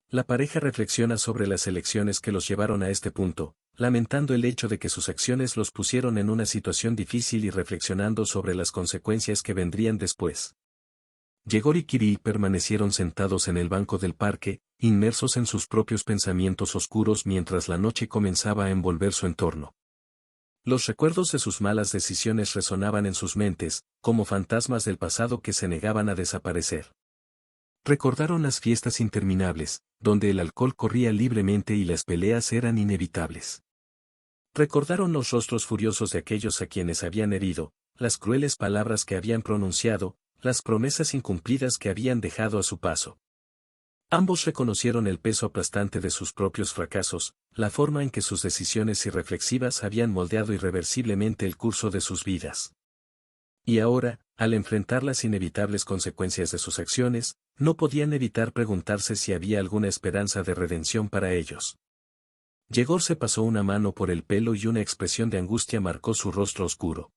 La pareja reflexiona sobre las elecciones que los llevaron a este punto, lamentando el hecho de que sus acciones los pusieron en una situación difícil y reflexionando sobre las consecuencias que vendrían después. Yegor y Kirill permanecieron sentados en el banco del parque, inmersos en sus propios pensamientos oscuros mientras la noche comenzaba a envolver su entorno. Los recuerdos de sus malas decisiones resonaban en sus mentes, como fantasmas del pasado que se negaban a desaparecer. Recordaron las fiestas interminables, donde el alcohol corría libremente y las peleas eran inevitables. Recordaron los rostros furiosos de aquellos a quienes habían herido, las crueles palabras que habían pronunciado, las promesas incumplidas que habían dejado a su paso. Ambos reconocieron el peso aplastante de sus propios fracasos, la forma en que sus decisiones irreflexivas habían moldeado irreversiblemente el curso de sus vidas. Y ahora, al enfrentar las inevitables consecuencias de sus acciones, no podían evitar preguntarse si había alguna esperanza de redención para ellos. Yegor se pasó una mano por el pelo y una expresión de angustia marcó su rostro oscuro.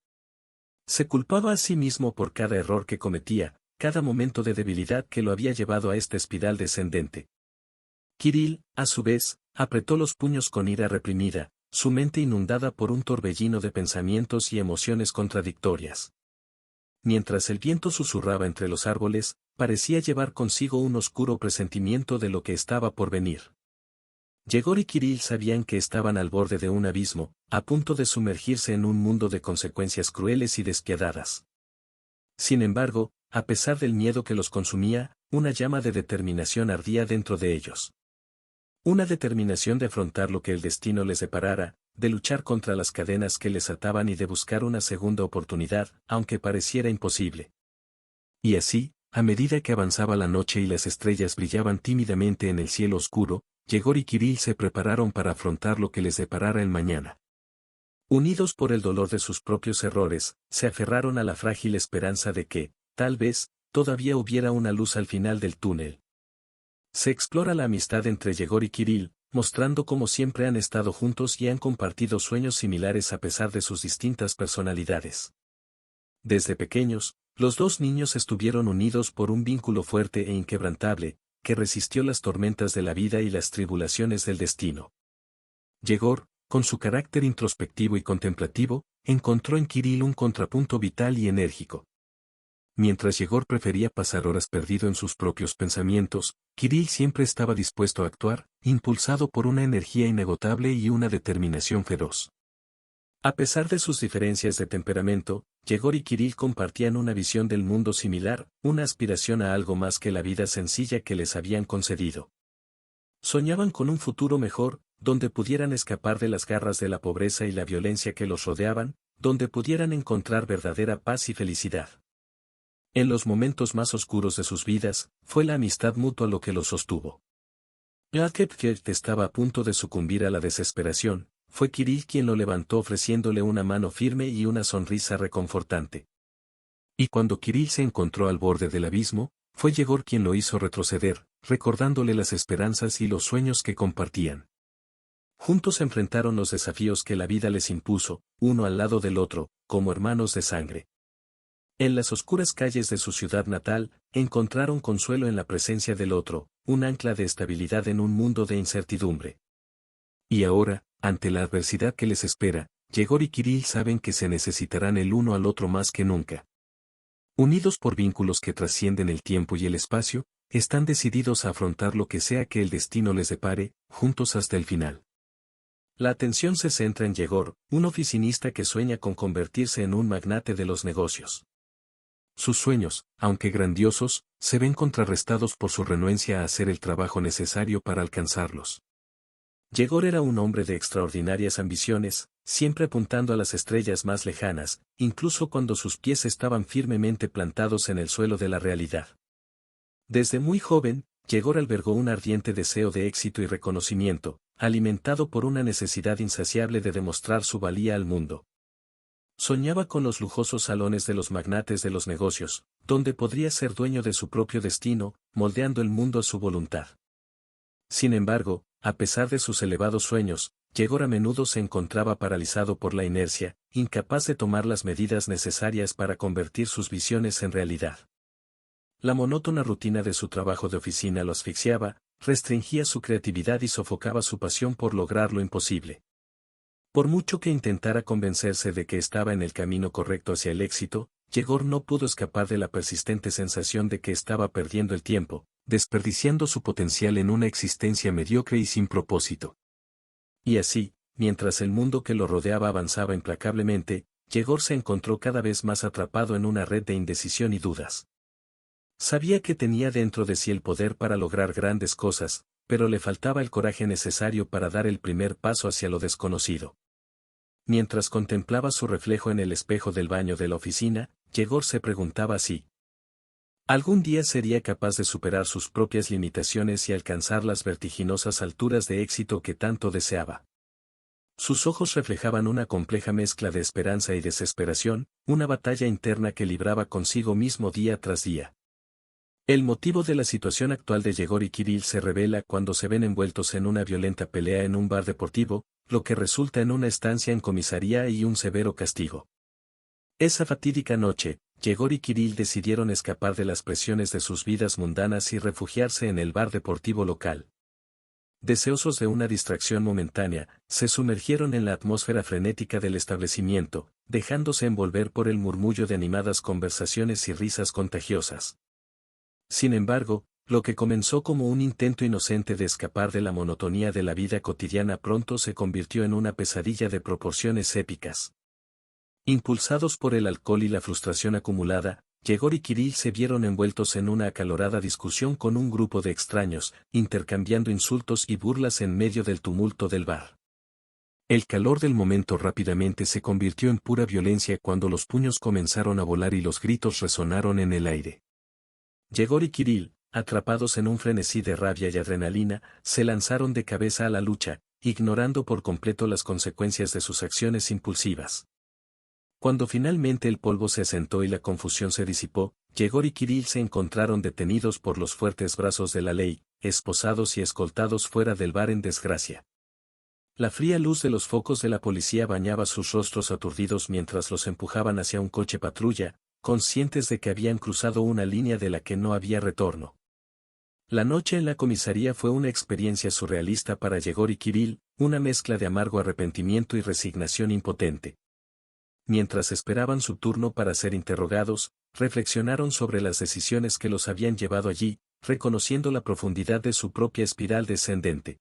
Se culpaba a sí mismo por cada error que cometía, cada momento de debilidad que lo había llevado a esta espiral descendente. Kirill, a su vez, apretó los puños con ira reprimida, su mente inundada por un torbellino de pensamientos y emociones contradictorias. Mientras el viento susurraba entre los árboles, parecía llevar consigo un oscuro presentimiento de lo que estaba por venir. Yegor y Kirill sabían que estaban al borde de un abismo, a punto de sumergirse en un mundo de consecuencias crueles y despiadadas. Sin embargo, a pesar del miedo que los consumía, una llama de determinación ardía dentro de ellos. Una determinación de afrontar lo que el destino les deparara, de luchar contra las cadenas que les ataban y de buscar una segunda oportunidad, aunque pareciera imposible. Y así, a medida que avanzaba la noche y las estrellas brillaban tímidamente en el cielo oscuro, Yegor y Kirill se prepararon para afrontar lo que les deparara el mañana. Unidos por el dolor de sus propios errores, se aferraron a la frágil esperanza de que, tal vez, todavía hubiera una luz al final del túnel. Se explora la amistad entre Yegor y Kirill, mostrando cómo siempre han estado juntos y han compartido sueños similares a pesar de sus distintas personalidades. Desde pequeños, los dos niños estuvieron unidos por un vínculo fuerte e inquebrantable, que resistió las tormentas de la vida y las tribulaciones del destino. Yegor, con su carácter introspectivo y contemplativo, encontró en Kirill un contrapunto vital y enérgico. Mientras Yegor prefería pasar horas perdido en sus propios pensamientos, Kirill siempre estaba dispuesto a actuar, impulsado por una energía inagotable y una determinación feroz. A pesar de sus diferencias de temperamento, Yegor y Kirill compartían una visión del mundo similar, una aspiración a algo más que la vida sencilla que les habían concedido. Soñaban con un futuro mejor, donde pudieran escapar de las garras de la pobreza y la violencia que los rodeaban, donde pudieran encontrar verdadera paz y felicidad. En los momentos más oscuros de sus vidas, fue la amistad mutua lo que los sostuvo. Ya que estaba a punto de sucumbir a la desesperación, fue Kirill quien lo levantó ofreciéndole una mano firme y una sonrisa reconfortante. Y cuando Kirill se encontró al borde del abismo, fue Yegor quien lo hizo retroceder, recordándole las esperanzas y los sueños que compartían. Juntos enfrentaron los desafíos que la vida les impuso, uno al lado del otro, como hermanos de sangre. En las oscuras calles de su ciudad natal, encontraron consuelo en la presencia del otro, un ancla de estabilidad en un mundo de incertidumbre. Y ahora, ante la adversidad que les espera, Yegor y Kirill saben que se necesitarán el uno al otro más que nunca. Unidos por vínculos que trascienden el tiempo y el espacio, están decididos a afrontar lo que sea que el destino les depare, juntos hasta el final. La atención se centra en Yegor, un oficinista que sueña con convertirse en un magnate de los negocios. Sus sueños, aunque grandiosos, se ven contrarrestados por su renuencia a hacer el trabajo necesario para alcanzarlos. Yegor era un hombre de extraordinarias ambiciones, siempre apuntando a las estrellas más lejanas, incluso cuando sus pies estaban firmemente plantados en el suelo de la realidad. Desde muy joven, Yegor albergó un ardiente deseo de éxito y reconocimiento, alimentado por una necesidad insaciable de demostrar su valía al mundo. Soñaba con los lujosos salones de los magnates de los negocios, donde podría ser dueño de su propio destino, moldeando el mundo a su voluntad. Sin embargo, a pesar de sus elevados sueños, Yegor a menudo se encontraba paralizado por la inercia, incapaz de tomar las medidas necesarias para convertir sus visiones en realidad. La monótona rutina de su trabajo de oficina lo asfixiaba, restringía su creatividad y sofocaba su pasión por lograr lo imposible. Por mucho que intentara convencerse de que estaba en el camino correcto hacia el éxito, Yegor no pudo escapar de la persistente sensación de que estaba perdiendo el tiempo, desperdiciando su potencial en una existencia mediocre y sin propósito. Y así, mientras el mundo que lo rodeaba avanzaba implacablemente, Yegor se encontró cada vez más atrapado en una red de indecisión y dudas. Sabía que tenía dentro de sí el poder para lograr grandes cosas, pero le faltaba el coraje necesario para dar el primer paso hacia lo desconocido. Mientras contemplaba su reflejo en el espejo del baño de la oficina, Yegor se preguntaba si algún día sería capaz de superar sus propias limitaciones y alcanzar las vertiginosas alturas de éxito que tanto deseaba. Sus ojos reflejaban una compleja mezcla de esperanza y desesperación, una batalla interna que libraba consigo mismo día tras día. El motivo de la situación actual de Yegor y Kirill se revela cuando se ven envueltos en una violenta pelea en un bar deportivo, lo que resulta en una estancia en comisaría y un severo castigo. Esa fatídica noche, Yegor y Kirill decidieron escapar de las presiones de sus vidas mundanas y refugiarse en el bar deportivo local. Deseosos de una distracción momentánea, se sumergieron en la atmósfera frenética del establecimiento, dejándose envolver por el murmullo de animadas conversaciones y risas contagiosas. Sin embargo, lo que comenzó como un intento inocente de escapar de la monotonía de la vida cotidiana pronto se convirtió en una pesadilla de proporciones épicas. Impulsados por el alcohol y la frustración acumulada, Yegor y Kirill se vieron envueltos en una acalorada discusión con un grupo de extraños, intercambiando insultos y burlas en medio del tumulto del bar. El calor del momento rápidamente se convirtió en pura violencia cuando los puños comenzaron a volar y los gritos resonaron en el aire. Yegor y Kirill, atrapados en un frenesí de rabia y adrenalina, se lanzaron de cabeza a la lucha, ignorando por completo las consecuencias de sus acciones impulsivas. Cuando finalmente el polvo se asentó y la confusión se disipó, Yegor y Kirill se encontraron detenidos por los fuertes brazos de la ley, esposados y escoltados fuera del bar en desgracia. La fría luz de los focos de la policía bañaba sus rostros aturdidos mientras los empujaban hacia un coche patrulla, conscientes de que habían cruzado una línea de la que no había retorno. La noche en la comisaría fue una experiencia surrealista para Yegor y Kirill, una mezcla de amargo arrepentimiento y resignación impotente. Mientras esperaban su turno para ser interrogados, reflexionaron sobre las decisiones que los habían llevado allí, reconociendo la profundidad de su propia espiral descendente.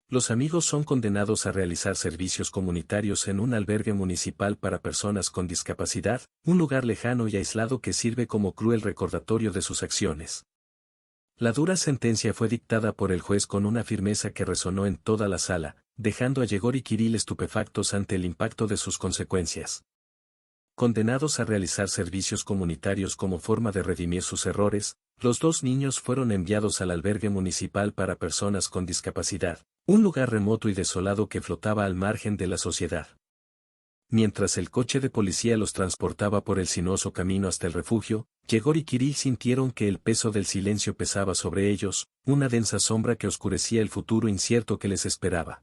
Los amigos son condenados a realizar servicios comunitarios en un albergue municipal para personas con discapacidad, un lugar lejano y aislado que sirve como cruel recordatorio de sus acciones. La dura sentencia fue dictada por el juez con una firmeza que resonó en toda la sala, dejando a Yegor y Kirill estupefactos ante el impacto de sus consecuencias. Condenados a realizar servicios comunitarios como forma de redimir sus errores, los dos niños fueron enviados al albergue municipal para personas con discapacidad, un lugar remoto y desolado que flotaba al margen de la sociedad. Mientras el coche de policía los transportaba por el sinuoso camino hasta el refugio, Yegor y Kirill sintieron que el peso del silencio pesaba sobre ellos, una densa sombra que oscurecía el futuro incierto que les esperaba.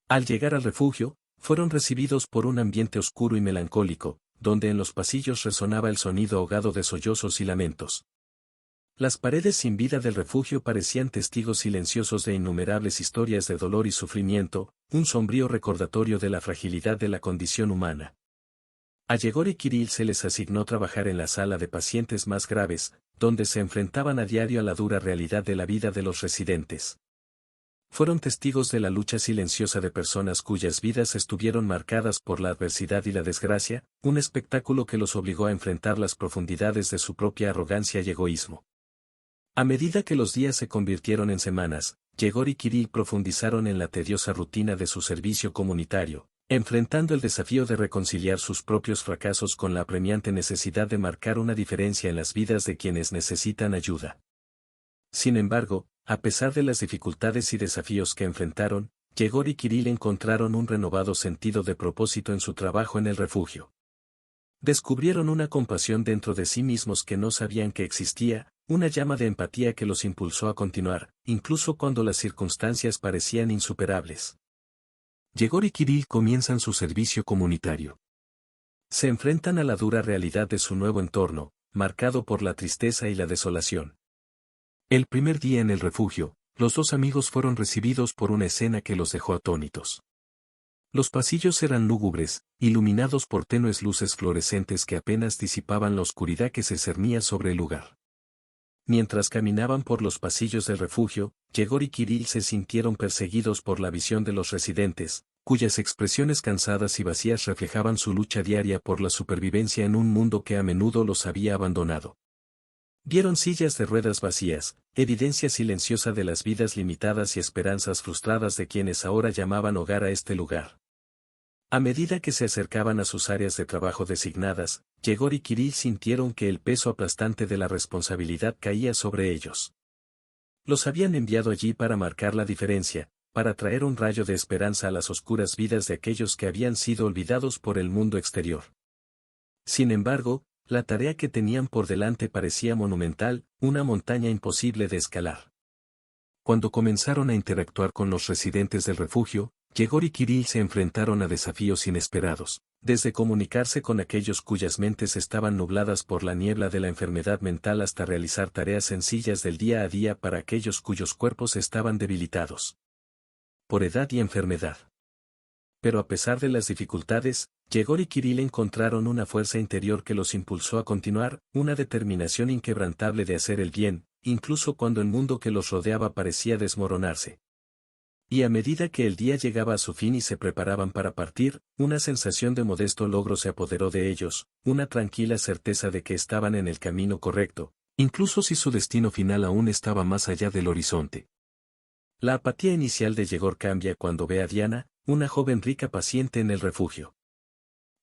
Al llegar al refugio, fueron recibidos por un ambiente oscuro y melancólico, donde en los pasillos resonaba el sonido ahogado de sollozos y lamentos. Las paredes sin vida del refugio parecían testigos silenciosos de innumerables historias de dolor y sufrimiento, un sombrío recordatorio de la fragilidad de la condición humana. A Yegor y Kirill se les asignó trabajar en la sala de pacientes más graves, donde se enfrentaban a diario a la dura realidad de la vida de los residentes. Fueron testigos de la lucha silenciosa de personas cuyas vidas estuvieron marcadas por la adversidad y la desgracia, un espectáculo que los obligó a enfrentar las profundidades de su propia arrogancia y egoísmo. A medida que los días se convirtieron en semanas, Yegor y Kirill profundizaron en la tediosa rutina de su servicio comunitario, enfrentando el desafío de reconciliar sus propios fracasos con la apremiante necesidad de marcar una diferencia en las vidas de quienes necesitan ayuda. Sin embargo, a pesar de las dificultades y desafíos que enfrentaron, Yegor y Kirill encontraron un renovado sentido de propósito en su trabajo en el refugio. Descubrieron una compasión dentro de sí mismos que no sabían que existía, una llama de empatía que los impulsó a continuar, incluso cuando las circunstancias parecían insuperables. Yegor y Kirill comienzan su servicio comunitario. Se enfrentan a la dura realidad de su nuevo entorno, marcado por la tristeza y la desolación. El primer día en el refugio, Los dos amigos fueron recibidos por una escena que los dejó atónitos. Los pasillos eran lúgubres, iluminados por tenues luces fluorescentes que apenas disipaban la oscuridad que se cernía sobre el lugar. Mientras caminaban por los pasillos del refugio, Yegor y Kirill se sintieron perseguidos por la visión de los residentes, cuyas expresiones cansadas y vacías reflejaban su lucha diaria por la supervivencia en un mundo que a menudo los había abandonado. Vieron sillas de ruedas vacías, evidencia silenciosa de las vidas limitadas y esperanzas frustradas de quienes ahora llamaban hogar a este lugar. A medida que se acercaban a sus áreas de trabajo designadas, Yegor y Kirill sintieron que el peso aplastante de la responsabilidad caía sobre ellos. Los habían enviado allí para marcar la diferencia, para traer un rayo de esperanza a las oscuras vidas de aquellos que habían sido olvidados por el mundo exterior. Sin embargo, la tarea que tenían por delante parecía monumental, una montaña imposible de escalar. Cuando comenzaron a interactuar con los residentes del refugio, Yegor y Kirill se enfrentaron a desafíos inesperados, desde comunicarse con aquellos cuyas mentes estaban nubladas por la niebla de la enfermedad mental hasta realizar tareas sencillas del día a día para aquellos cuyos cuerpos estaban debilitados por edad y enfermedad. Pero a pesar de las dificultades, Yegor y Kirill encontraron una fuerza interior que los impulsó a continuar, una determinación inquebrantable de hacer el bien, incluso cuando el mundo que los rodeaba parecía desmoronarse. Y a medida que el día llegaba a su fin y se preparaban para partir, una sensación de modesto logro se apoderó de ellos, una tranquila certeza de que estaban en el camino correcto, incluso si su destino final aún estaba más allá del horizonte. La apatía inicial de Yegor cambia cuando ve a Diana, una joven rica paciente en el refugio.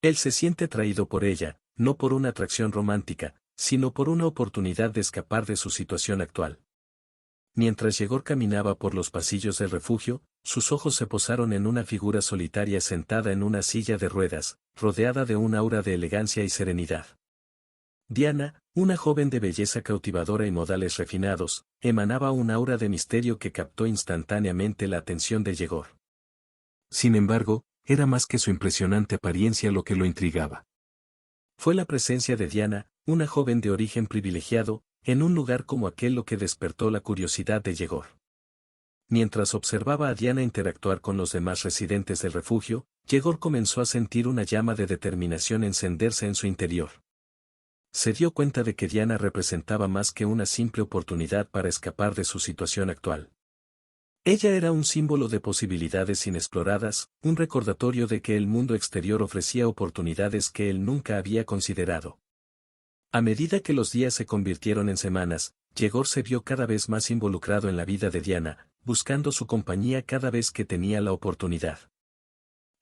Él se siente atraído por ella, no por una atracción romántica, sino por una oportunidad de escapar de su situación actual. Mientras Yegor caminaba por los pasillos del refugio, sus ojos se posaron en una figura solitaria sentada en una silla de ruedas, rodeada de un aura de elegancia y serenidad. Diana, una joven de belleza cautivadora y modales refinados, emanaba un aura de misterio que captó instantáneamente la atención de Yegor. Sin embargo, era más que su impresionante apariencia lo que lo intrigaba. Fue la presencia de Diana, una joven de origen privilegiado, en un lugar como aquel lo que despertó la curiosidad de Yegor. Mientras observaba a Diana interactuar con los demás residentes del refugio, Yegor comenzó a sentir una llama de determinación encenderse en su interior. Se dio cuenta de que Diana representaba más que una simple oportunidad para escapar de su situación actual. Ella era un símbolo de posibilidades inexploradas, un recordatorio de que el mundo exterior ofrecía oportunidades que él nunca había considerado. A medida que los días se convirtieron en semanas, Yegor se vio cada vez más involucrado en la vida de Diana, buscando su compañía cada vez que tenía la oportunidad.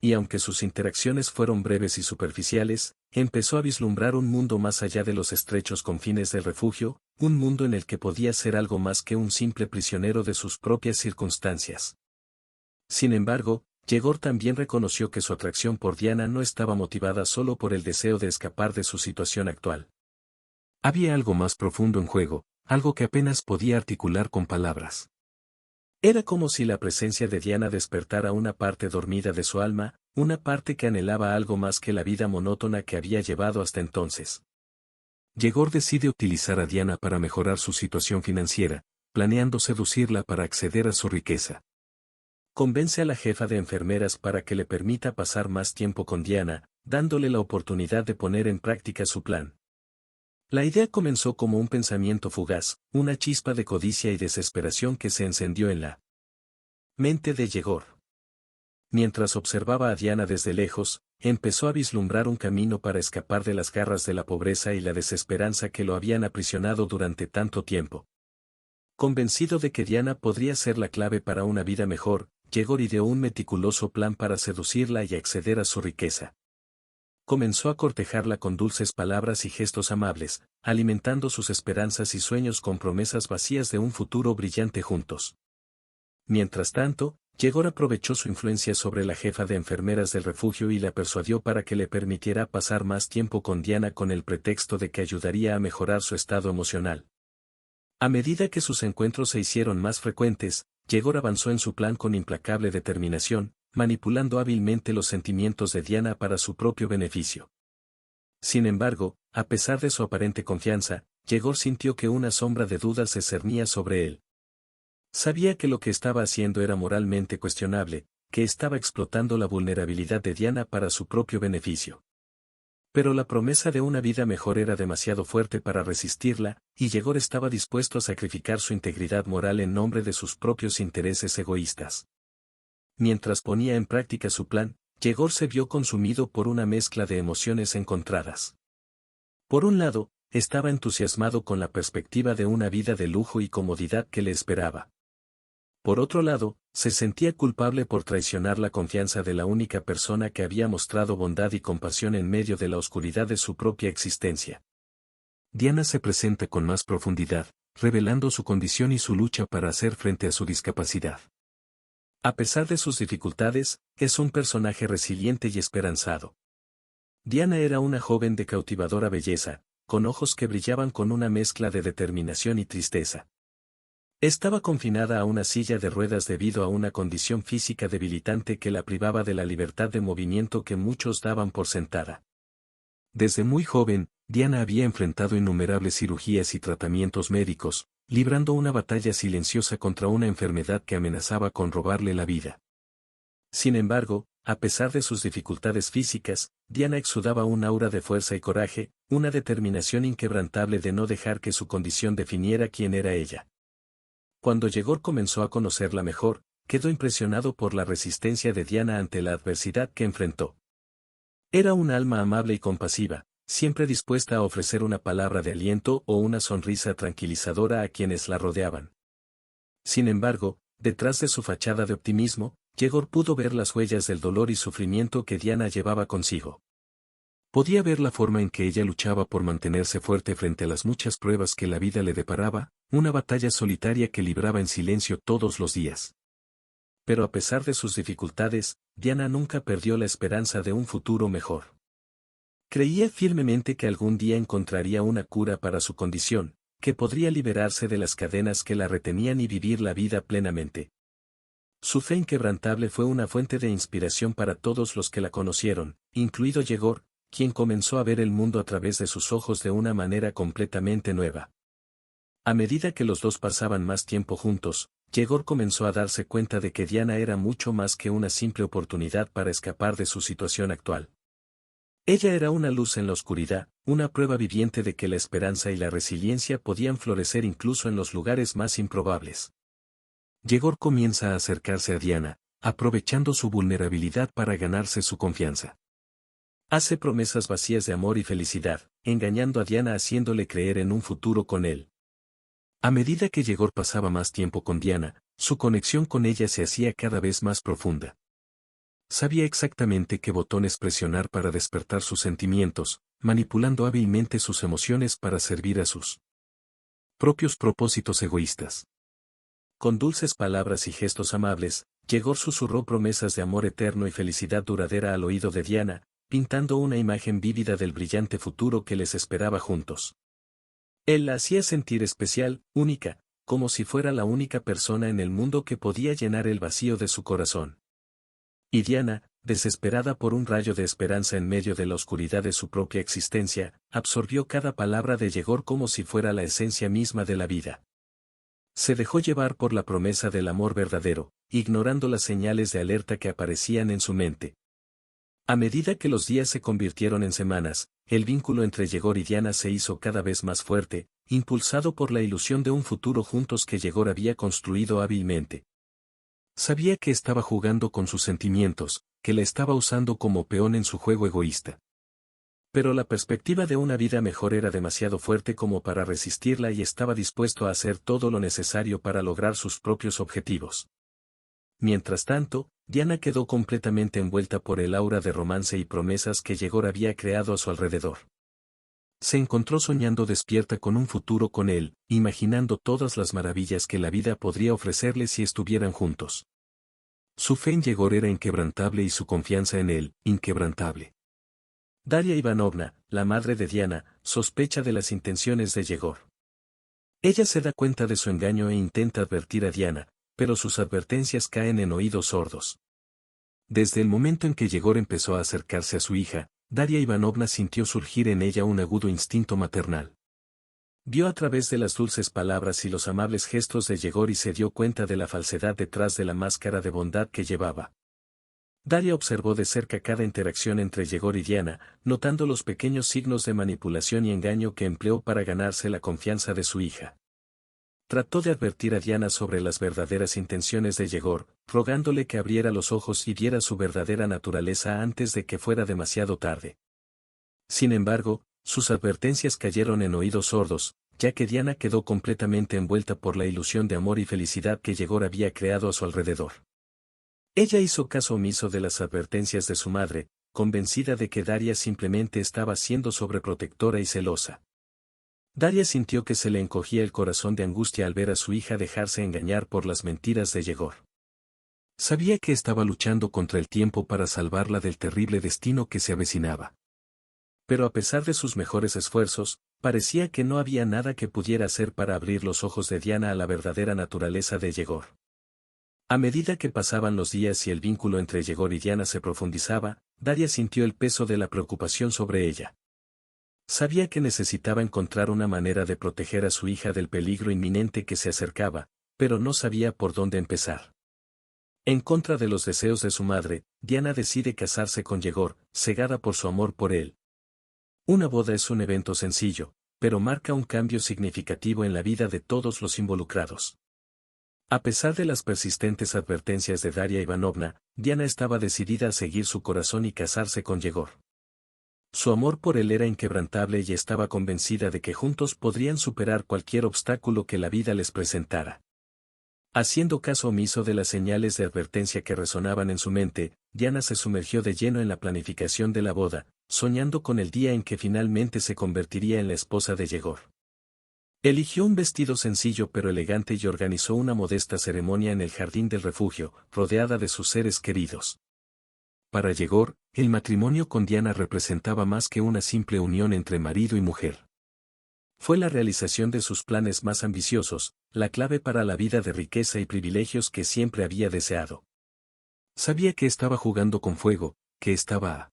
Y aunque sus interacciones fueron breves y superficiales, empezó a vislumbrar un mundo más allá de los estrechos confines del refugio, un mundo en el que podía ser algo más que un simple prisionero de sus propias circunstancias. Sin embargo, Yegor también reconoció que su atracción por Diana no estaba motivada solo por el deseo de escapar de su situación actual. Había algo más profundo en juego, algo que apenas podía articular con palabras. Era como si la presencia de Diana despertara una parte dormida de su alma, una parte que anhelaba algo más que la vida monótona que había llevado hasta entonces. Yegor decide utilizar a Diana para mejorar su situación financiera, planeando seducirla para acceder a su riqueza. Convence a la jefa de enfermeras para que le permita pasar más tiempo con Diana, dándole la oportunidad de poner en práctica su plan. La idea comenzó como un pensamiento fugaz, una chispa de codicia y desesperación que se encendió en la mente de Yegor. Mientras observaba a Diana desde lejos, empezó a vislumbrar un camino para escapar de las garras de la pobreza y la desesperanza que lo habían aprisionado durante tanto tiempo. Convencido de que Diana podría ser la clave para una vida mejor, Yegor ideó un meticuloso plan para seducirla y acceder a su riqueza. Comenzó a cortejarla con dulces palabras y gestos amables, alimentando sus esperanzas y sueños con promesas vacías de un futuro brillante juntos. Mientras tanto, Yegor aprovechó su influencia sobre la jefa de enfermeras del refugio y la persuadió para que le permitiera pasar más tiempo con Diana con el pretexto de que ayudaría a mejorar su estado emocional. A medida que sus encuentros se hicieron más frecuentes, Yegor avanzó en su plan con implacable determinación, manipulando hábilmente los sentimientos de Diana para su propio beneficio. Sin embargo, a pesar de su aparente confianza, Yegor sintió que una sombra de duda se cernía sobre él. Sabía que lo que estaba haciendo era moralmente cuestionable, que estaba explotando la vulnerabilidad de Diana para su propio beneficio. Pero la promesa de una vida mejor era demasiado fuerte para resistirla, y Yegor estaba dispuesto a sacrificar su integridad moral en nombre de sus propios intereses egoístas. Mientras ponía en práctica su plan, Yegor se vio consumido por una mezcla de emociones encontradas. Por un lado, estaba entusiasmado con la perspectiva de una vida de lujo y comodidad que le esperaba. Por otro lado, se sentía culpable por traicionar la confianza de la única persona que había mostrado bondad y compasión en medio de la oscuridad de su propia existencia. Diana se presenta con más profundidad, revelando su condición y su lucha para hacer frente a su discapacidad. A pesar de sus dificultades, es un personaje resiliente y esperanzado. Diana era una joven de cautivadora belleza, con ojos que brillaban con una mezcla de determinación y tristeza. Estaba confinada a una silla de ruedas debido a una condición física debilitante que la privaba de la libertad de movimiento que muchos daban por sentada. Desde muy joven, Diana había enfrentado innumerables cirugías y tratamientos médicos, librando una batalla silenciosa contra una enfermedad que amenazaba con robarle la vida. Sin embargo, a pesar de sus dificultades físicas, Diana exudaba un aura de fuerza y coraje, una determinación inquebrantable de no dejar que su condición definiera quién era ella. Cuando Yegor comenzó a conocerla mejor, quedó impresionado por la resistencia de Diana ante la adversidad que enfrentó. Era un alma amable y compasiva, siempre dispuesta a ofrecer una palabra de aliento o una sonrisa tranquilizadora a quienes la rodeaban. Sin embargo, detrás de su fachada de optimismo, Yegor pudo ver las huellas del dolor y sufrimiento que Diana llevaba consigo. Podía ver la forma en que ella luchaba por mantenerse fuerte frente a las muchas pruebas que la vida le deparaba, una batalla solitaria que libraba en silencio todos los días. Pero a pesar de sus dificultades, Diana nunca perdió la esperanza de un futuro mejor. Creía firmemente que algún día encontraría una cura para su condición, que podría liberarse de las cadenas que la retenían y vivir la vida plenamente. Su fe inquebrantable fue una fuente de inspiración para todos los que la conocieron, incluido Yegor, quien comenzó a ver el mundo a través de sus ojos de una manera completamente nueva. A medida que los dos pasaban más tiempo juntos, Yegor comenzó a darse cuenta de que Diana era mucho más que una simple oportunidad para escapar de su situación actual. Ella era una luz en la oscuridad, una prueba viviente de que la esperanza y la resiliencia podían florecer incluso en los lugares más improbables. Yegor comienza a acercarse a Diana, aprovechando su vulnerabilidad para ganarse su confianza. Hace promesas vacías de amor y felicidad, engañando a Diana haciéndole creer en un futuro con él. A medida que Yegor pasaba más tiempo con Diana, su conexión con ella se hacía cada vez más profunda. Sabía exactamente qué botones presionar para despertar sus sentimientos, manipulando hábilmente sus emociones para servir a sus propios propósitos egoístas. Con dulces palabras y gestos amables, Yegor susurró promesas de amor eterno y felicidad duradera al oído de Diana, pintando una imagen vívida del brillante futuro que les esperaba juntos. Él la hacía sentir especial, única, como si fuera la única persona en el mundo que podía llenar el vacío de su corazón. Y Diana, desesperada por un rayo de esperanza en medio de la oscuridad de su propia existencia, absorbió cada palabra de Yegor como si fuera la esencia misma de la vida. Se dejó llevar por la promesa del amor verdadero, ignorando las señales de alerta que aparecían en su mente. A medida que los días se convirtieron en semanas, el vínculo entre Yegor y Diana se hizo cada vez más fuerte, impulsado por la ilusión de un futuro juntos que Yegor había construido hábilmente. Sabía que estaba jugando con sus sentimientos, que la estaba usando como peón en su juego egoísta. Pero la perspectiva de una vida mejor era demasiado fuerte como para resistirla y estaba dispuesto a hacer todo lo necesario para lograr sus propios objetivos. Mientras tanto, Diana quedó completamente envuelta por el aura de romance y promesas que Yegor había creado a su alrededor. Se encontró soñando despierta con un futuro con él, imaginando todas las maravillas que la vida podría ofrecerle si estuvieran juntos. Su fe en Yegor era inquebrantable y su confianza en él, inquebrantable. Daria Ivanovna, la madre de Diana, sospecha de las intenciones de Yegor. Ella se da cuenta de su engaño e intenta advertir a Diana, pero sus advertencias caen en oídos sordos. Desde el momento en que Yegor empezó a acercarse a su hija, Daria Ivanovna sintió surgir en ella un agudo instinto maternal. Vio a través de las dulces palabras y los amables gestos de Yegor y se dio cuenta de la falsedad detrás de la máscara de bondad que llevaba. Daria observó de cerca cada interacción entre Yegor y Diana, notando los pequeños signos de manipulación y engaño que empleó para ganarse la confianza de su hija. Trató de advertir a Diana sobre las verdaderas intenciones de Yegor, rogándole que abriera los ojos y viera su verdadera naturaleza antes de que fuera demasiado tarde. Sin embargo, sus advertencias cayeron en oídos sordos, ya que Diana quedó completamente envuelta por la ilusión de amor y felicidad que Yegor había creado a su alrededor. Ella hizo caso omiso de las advertencias de su madre, convencida de que Daria simplemente estaba siendo sobreprotectora y celosa. Daria sintió que se le encogía el corazón de angustia al ver a su hija dejarse engañar por las mentiras de Yegor. Sabía que estaba luchando contra el tiempo para salvarla del terrible destino que se avecinaba. Pero a pesar de sus mejores esfuerzos, parecía que no había nada que pudiera hacer para abrir los ojos de Diana a la verdadera naturaleza de Yegor. A medida que pasaban los días y el vínculo entre Yegor y Diana se profundizaba, Daria sintió el peso de la preocupación sobre ella. Sabía que necesitaba encontrar una manera de proteger a su hija del peligro inminente que se acercaba, pero no sabía por dónde empezar. En contra de los deseos de su madre, Diana decide casarse con Yegor, cegada por su amor por él. Una boda es un evento sencillo, pero marca un cambio significativo en la vida de todos los involucrados. A pesar de las persistentes advertencias de Daria Ivanovna, Diana estaba decidida a seguir su corazón y casarse con Yegor. Su amor por él era inquebrantable y estaba convencida de que juntos podrían superar cualquier obstáculo que la vida les presentara. Haciendo caso omiso de las señales de advertencia que resonaban en su mente, Diana se sumergió de lleno en la planificación de la boda, soñando con el día en que finalmente se convertiría en la esposa de Yegor. Eligió un vestido sencillo pero elegante y organizó una modesta ceremonia en el jardín del refugio, rodeada de sus seres queridos. Para Yegor, el matrimonio con Diana representaba más que una simple unión entre marido y mujer. Fue la realización de sus planes más ambiciosos, la clave para la vida de riqueza y privilegios que siempre había deseado. Sabía que estaba jugando con fuego, que estaba a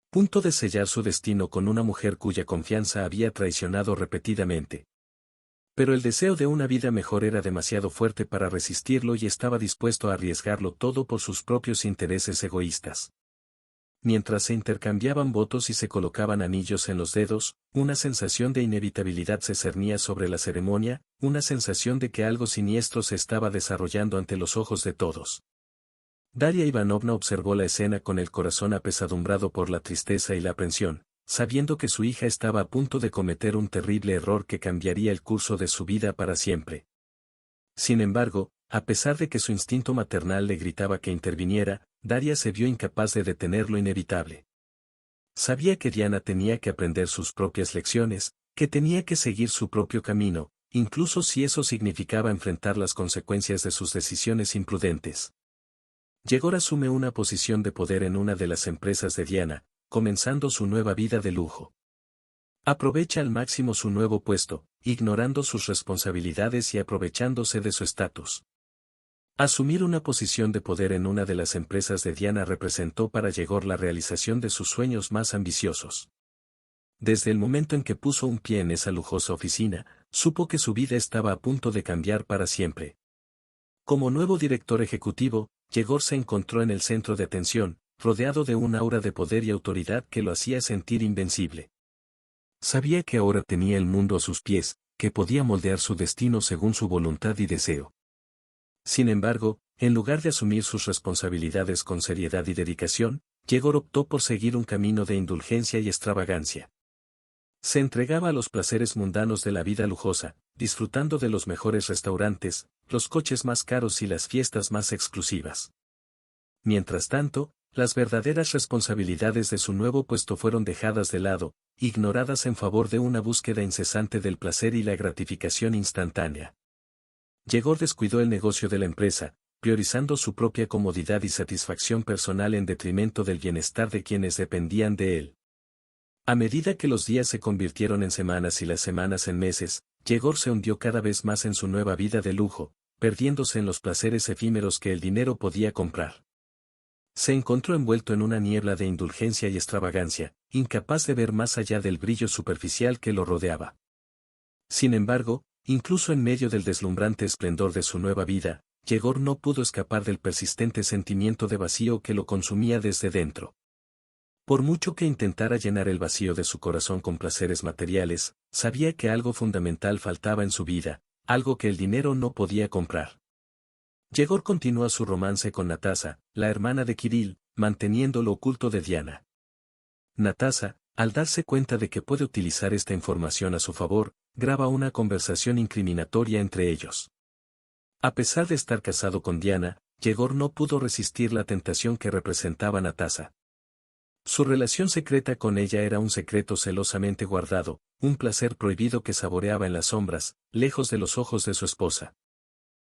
punto de sellar su destino con una mujer cuya confianza había traicionado repetidamente. Pero el deseo de una vida mejor era demasiado fuerte para resistirlo y estaba dispuesto a arriesgarlo todo por sus propios intereses egoístas. Mientras se intercambiaban votos y se colocaban anillos en los dedos, una sensación de inevitabilidad se cernía sobre la ceremonia, una sensación de que algo siniestro se estaba desarrollando ante los ojos de todos. Daria Ivanovna observó la escena con el corazón apesadumbrado por la tristeza y la aprensión, sabiendo que su hija estaba a punto de cometer un terrible error que cambiaría el curso de su vida para siempre. Sin embargo, a pesar de que su instinto maternal le gritaba que interviniera, Daria se vio incapaz de detener lo inevitable. Sabía que Diana tenía que aprender sus propias lecciones, que tenía que seguir su propio camino, incluso si eso significaba enfrentar las consecuencias de sus decisiones imprudentes. Yegor asume una posición de poder en una de las empresas de Diana, comenzando su nueva vida de lujo. Aprovecha al máximo su nuevo puesto, ignorando sus responsabilidades y aprovechándose de su estatus. Asumir una posición de poder en una de las empresas de Diana representó para Yegor la realización de sus sueños más ambiciosos. Desde el momento en que puso un pie en esa lujosa oficina, supo que su vida estaba a punto de cambiar para siempre. Como nuevo director ejecutivo, Yegor se encontró en el centro de atención, rodeado de un aura de poder y autoridad que lo hacía sentir invencible. Sabía que ahora tenía el mundo a sus pies, que podía moldear su destino según su voluntad y deseo. Sin embargo, en lugar de asumir sus responsabilidades con seriedad y dedicación, Yegor optó por seguir un camino de indulgencia y extravagancia. Se entregaba a los placeres mundanos de la vida lujosa, disfrutando de los mejores restaurantes, los coches más caros y las fiestas más exclusivas. Mientras tanto, las verdaderas responsabilidades de su nuevo puesto fueron dejadas de lado, ignoradas en favor de una búsqueda incesante del placer y la gratificación instantánea. Yegor descuidó el negocio de la empresa, priorizando su propia comodidad y satisfacción personal en detrimento del bienestar de quienes dependían de él. A medida que los días se convirtieron en semanas y las semanas en meses, Yegor se hundió cada vez más en su nueva vida de lujo, perdiéndose en los placeres efímeros que el dinero podía comprar. Se encontró envuelto en una niebla de indulgencia y extravagancia, incapaz de ver más allá del brillo superficial que lo rodeaba. Sin embargo, incluso en medio del deslumbrante esplendor de su nueva vida, Yegor no pudo escapar del persistente sentimiento de vacío que lo consumía desde dentro. Por mucho que intentara llenar el vacío de su corazón con placeres materiales, sabía que algo fundamental faltaba en su vida, algo que el dinero no podía comprar. Yegor continúa su romance con Natasa, la hermana de Kirill, manteniéndolo oculto de Diana. Natasa, al darse cuenta de que puede utilizar esta información a su favor, graba una conversación incriminatoria entre ellos. A pesar de estar casado con Diana, Yegor no pudo resistir la tentación que representaba Natasa. Su relación secreta con ella era un secreto celosamente guardado, un placer prohibido que saboreaba en las sombras, lejos de los ojos de su esposa.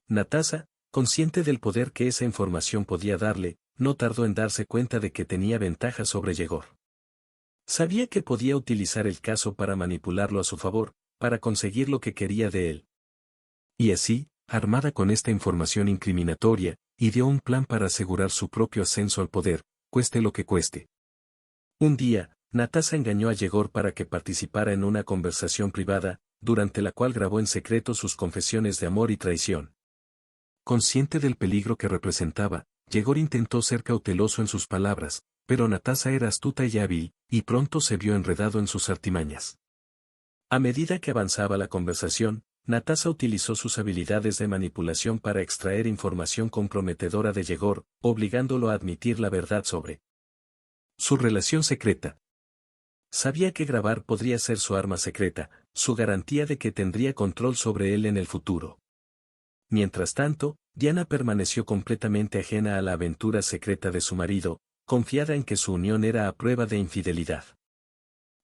Natasa, consciente del poder que esa información podía darle, no tardó en darse cuenta de que tenía ventaja sobre Yegor. Sabía que podía utilizar el caso para manipularlo a su favor, para conseguir lo que quería de él. Y así, armada con esta información incriminatoria, ideó un plan para asegurar su propio ascenso al poder, cueste lo que cueste. Un día, Natasa engañó a Yegor para que participara en una conversación privada, durante la cual grabó en secreto sus confesiones de amor y traición. Consciente del peligro que representaba, Yegor intentó ser cauteloso en sus palabras, pero Natasa era astuta y hábil, y pronto se vio enredado en sus artimañas. A medida que avanzaba la conversación, Natasa utilizó sus habilidades de manipulación para extraer información comprometedora de Yegor, obligándolo a admitir la verdad sobre su relación secreta. Sabía que grabar podría ser su arma secreta, su garantía de que tendría control sobre él en el futuro. Mientras tanto, Diana permaneció completamente ajena a la aventura secreta de su marido, confiada en que su unión era a prueba de infidelidad.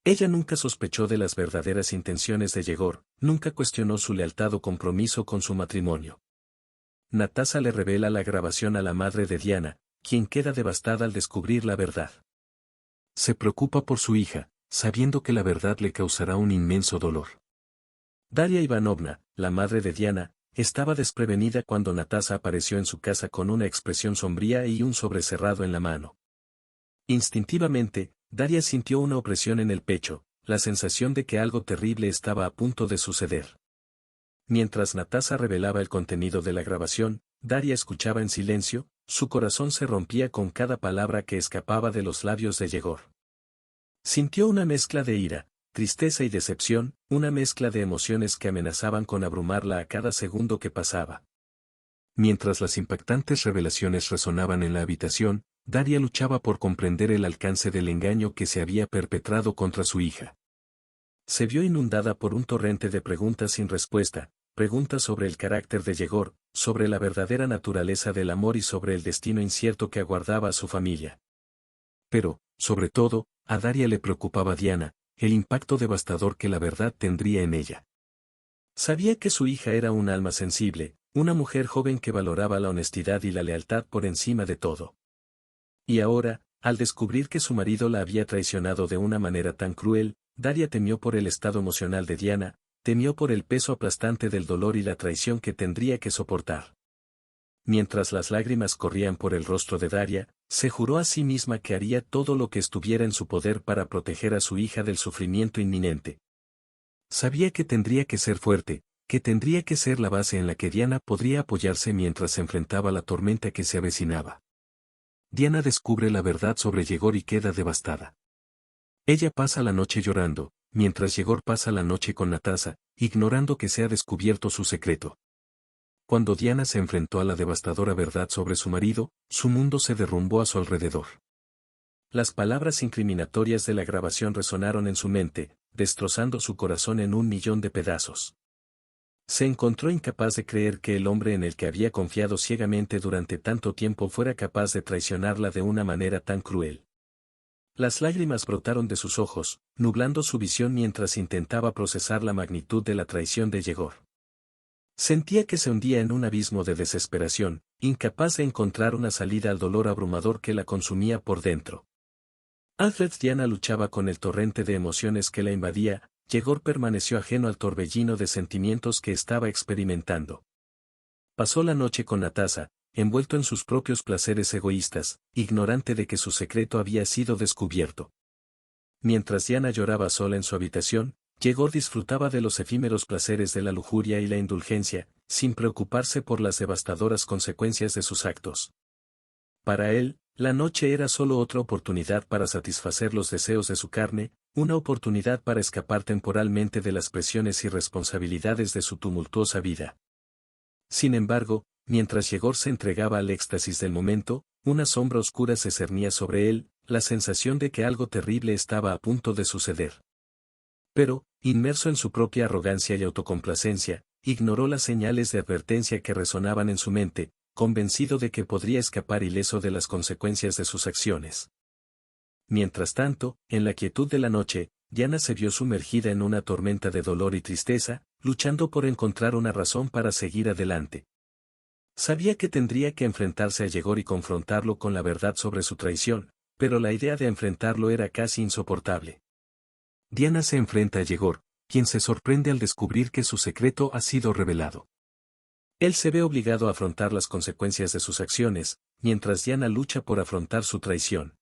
Ella nunca sospechó de las verdaderas intenciones de Yegor, nunca cuestionó su lealtad o compromiso con su matrimonio. Natasa le revela la grabación a la madre de Diana, quien queda devastada al descubrir la verdad. Se preocupa por su hija, sabiendo que la verdad le causará un inmenso dolor. Daria Ivanovna, la madre de Diana, estaba desprevenida cuando Natasa apareció en su casa con una expresión sombría y un sobrecerrado en la mano. Instintivamente, Daria sintió una opresión en el pecho, la sensación de que algo terrible estaba a punto de suceder. Mientras Natasa revelaba el contenido de la grabación, Daria escuchaba en silencio, su corazón se rompía con cada palabra que escapaba de los labios de Yegor. Sintió una mezcla de ira, tristeza y decepción, una mezcla de emociones que amenazaban con abrumarla a cada segundo que pasaba. Mientras las impactantes revelaciones resonaban en la habitación, Daria luchaba por comprender el alcance del engaño que se había perpetrado contra su hija. Se vio inundada por un torrente de preguntas sin respuesta, preguntas sobre el carácter de Yegor, sobre la verdadera naturaleza del amor y sobre el destino incierto que aguardaba a su familia. Pero, sobre todo, a Daria le preocupaba Diana, el impacto devastador que la verdad tendría en ella. Sabía que su hija era un alma sensible, una mujer joven que valoraba la honestidad y la lealtad por encima de todo. Y ahora, al descubrir que su marido la había traicionado de una manera tan cruel, Daria temió por el estado emocional de Diana, temió por el peso aplastante del dolor y la traición que tendría que soportar. Mientras las lágrimas corrían por el rostro de Daria, se juró a sí misma que haría todo lo que estuviera en su poder para proteger a su hija del sufrimiento inminente. Sabía que tendría que ser fuerte, que tendría que ser la base en la que Diana podría apoyarse mientras se enfrentaba la tormenta que se avecinaba. Diana descubre la verdad sobre Yegor y queda devastada. Ella pasa la noche llorando, mientras Yegor pasa la noche con Natasa, ignorando que se ha descubierto su secreto. Cuando Diana se enfrentó a la devastadora verdad sobre su marido, su mundo se derrumbó a su alrededor. Las palabras incriminatorias de la grabación resonaron en su mente, destrozando su corazón en 1.000.000 de pedazos. Se encontró incapaz de creer que el hombre en el que había confiado ciegamente durante tanto tiempo fuera capaz de traicionarla de una manera tan cruel. Las lágrimas brotaron de sus ojos, nublando su visión mientras intentaba procesar la magnitud de la traición de Yegor. Sentía que se hundía en un abismo de desesperación, incapaz de encontrar una salida al dolor abrumador que la consumía por dentro. Alfred Diana luchaba con el torrente de emociones que la invadía, Yegor permaneció ajeno al torbellino de sentimientos que estaba experimentando. Pasó la noche con Natasa, envuelto en sus propios placeres egoístas, ignorante de que su secreto había sido descubierto. Mientras Diana lloraba sola en su habitación, Yegor disfrutaba de los efímeros placeres de la lujuria y la indulgencia, sin preocuparse por las devastadoras consecuencias de sus actos. Para él, la noche era solo otra oportunidad para satisfacer los deseos de su carne, una oportunidad para escapar temporalmente de las presiones y responsabilidades de su tumultuosa vida. Sin embargo, mientras Yegor se entregaba al éxtasis del momento, una sombra oscura se cernía sobre él, la sensación de que algo terrible estaba a punto de suceder. Pero, inmerso en su propia arrogancia y autocomplacencia, ignoró las señales de advertencia que resonaban en su mente, convencido de que podría escapar ileso de las consecuencias de sus acciones. Mientras tanto, en la quietud de la noche, Diana se vio sumergida en una tormenta de dolor y tristeza, luchando por encontrar una razón para seguir adelante. Sabía que tendría que enfrentarse a Yegor y confrontarlo con la verdad sobre su traición, pero la idea de enfrentarlo era casi insoportable. Diana se enfrenta a Yegor, quien se sorprende al descubrir que su secreto ha sido revelado. Él se ve obligado a afrontar las consecuencias de sus acciones, mientras Diana lucha por afrontar su traición.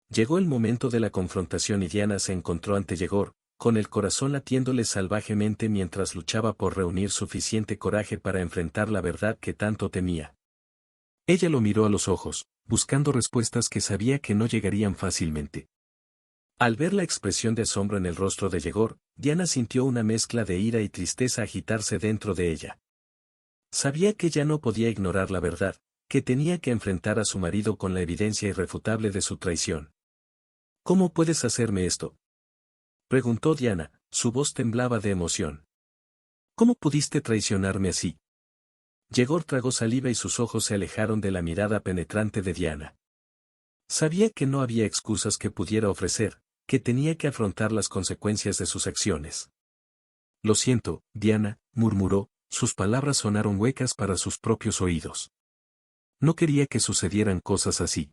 Llegó el momento de la confrontación y Diana se encontró ante Yegor, con el corazón latiéndole salvajemente mientras luchaba por reunir suficiente coraje para enfrentar la verdad que tanto temía. Ella lo miró a los ojos, buscando respuestas que sabía que no llegarían fácilmente. Al ver la expresión de asombro en el rostro de Yegor, Diana sintió una mezcla de ira y tristeza agitarse dentro de ella. Sabía que ya no podía ignorar la verdad, que tenía que enfrentar a su marido con la evidencia irrefutable de su traición. ¿Cómo puedes hacerme esto?, preguntó Diana, su voz temblaba de emoción. ¿Cómo pudiste traicionarme así? Yegor tragó saliva y sus ojos se alejaron de la mirada penetrante de Diana. Sabía que no había excusas que pudiera ofrecer, que tenía que afrontar las consecuencias de sus acciones. Lo siento, Diana, murmuró, sus palabras sonaron huecas para sus propios oídos. No quería que sucedieran cosas así.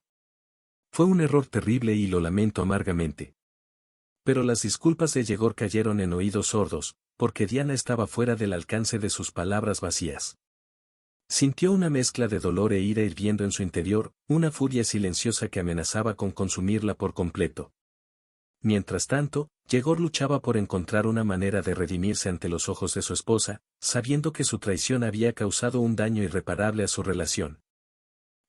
Fue un error terrible y lo lamento amargamente. Pero las disculpas de Yegor cayeron en oídos sordos, porque Diana estaba fuera del alcance de sus palabras vacías. Sintió una mezcla de dolor e ira hirviendo en su interior, una furia silenciosa que amenazaba con consumirla por completo. Mientras tanto, Yegor luchaba por encontrar una manera de redimirse ante los ojos de su esposa, sabiendo que su traición había causado un daño irreparable a su relación.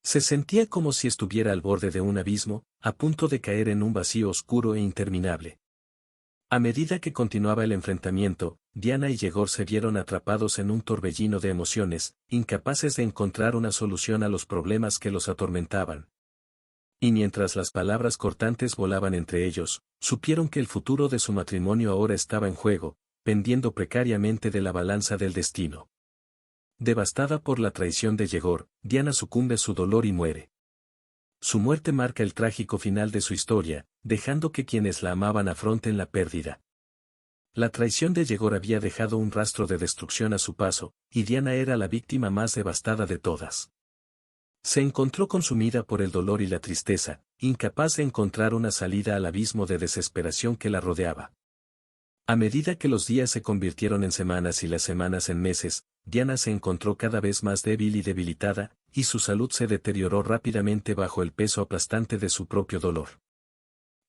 Se sentía como si estuviera al borde de un abismo, a punto de caer en un vacío oscuro e interminable. A medida que continuaba el enfrentamiento, Diana y Yegor se vieron atrapados en un torbellino de emociones, incapaces de encontrar una solución a los problemas que los atormentaban. Y mientras las palabras cortantes volaban entre ellos, supieron que el futuro de su matrimonio ahora estaba en juego, pendiendo precariamente de la balanza del destino. Devastada por la traición de Yegor, Diana sucumbe a su dolor y muere. Su muerte marca el trágico final de su historia, dejando que quienes la amaban afronten la pérdida. La traición de Yegor había dejado un rastro de destrucción a su paso, y Diana era la víctima más devastada de todas. Se encontró consumida por el dolor y la tristeza, incapaz de encontrar una salida al abismo de desesperación que la rodeaba. A medida que los días se convirtieron en semanas y las semanas en meses, Diana se encontró cada vez más débil y debilitada, y su salud se deterioró rápidamente bajo el peso aplastante de su propio dolor.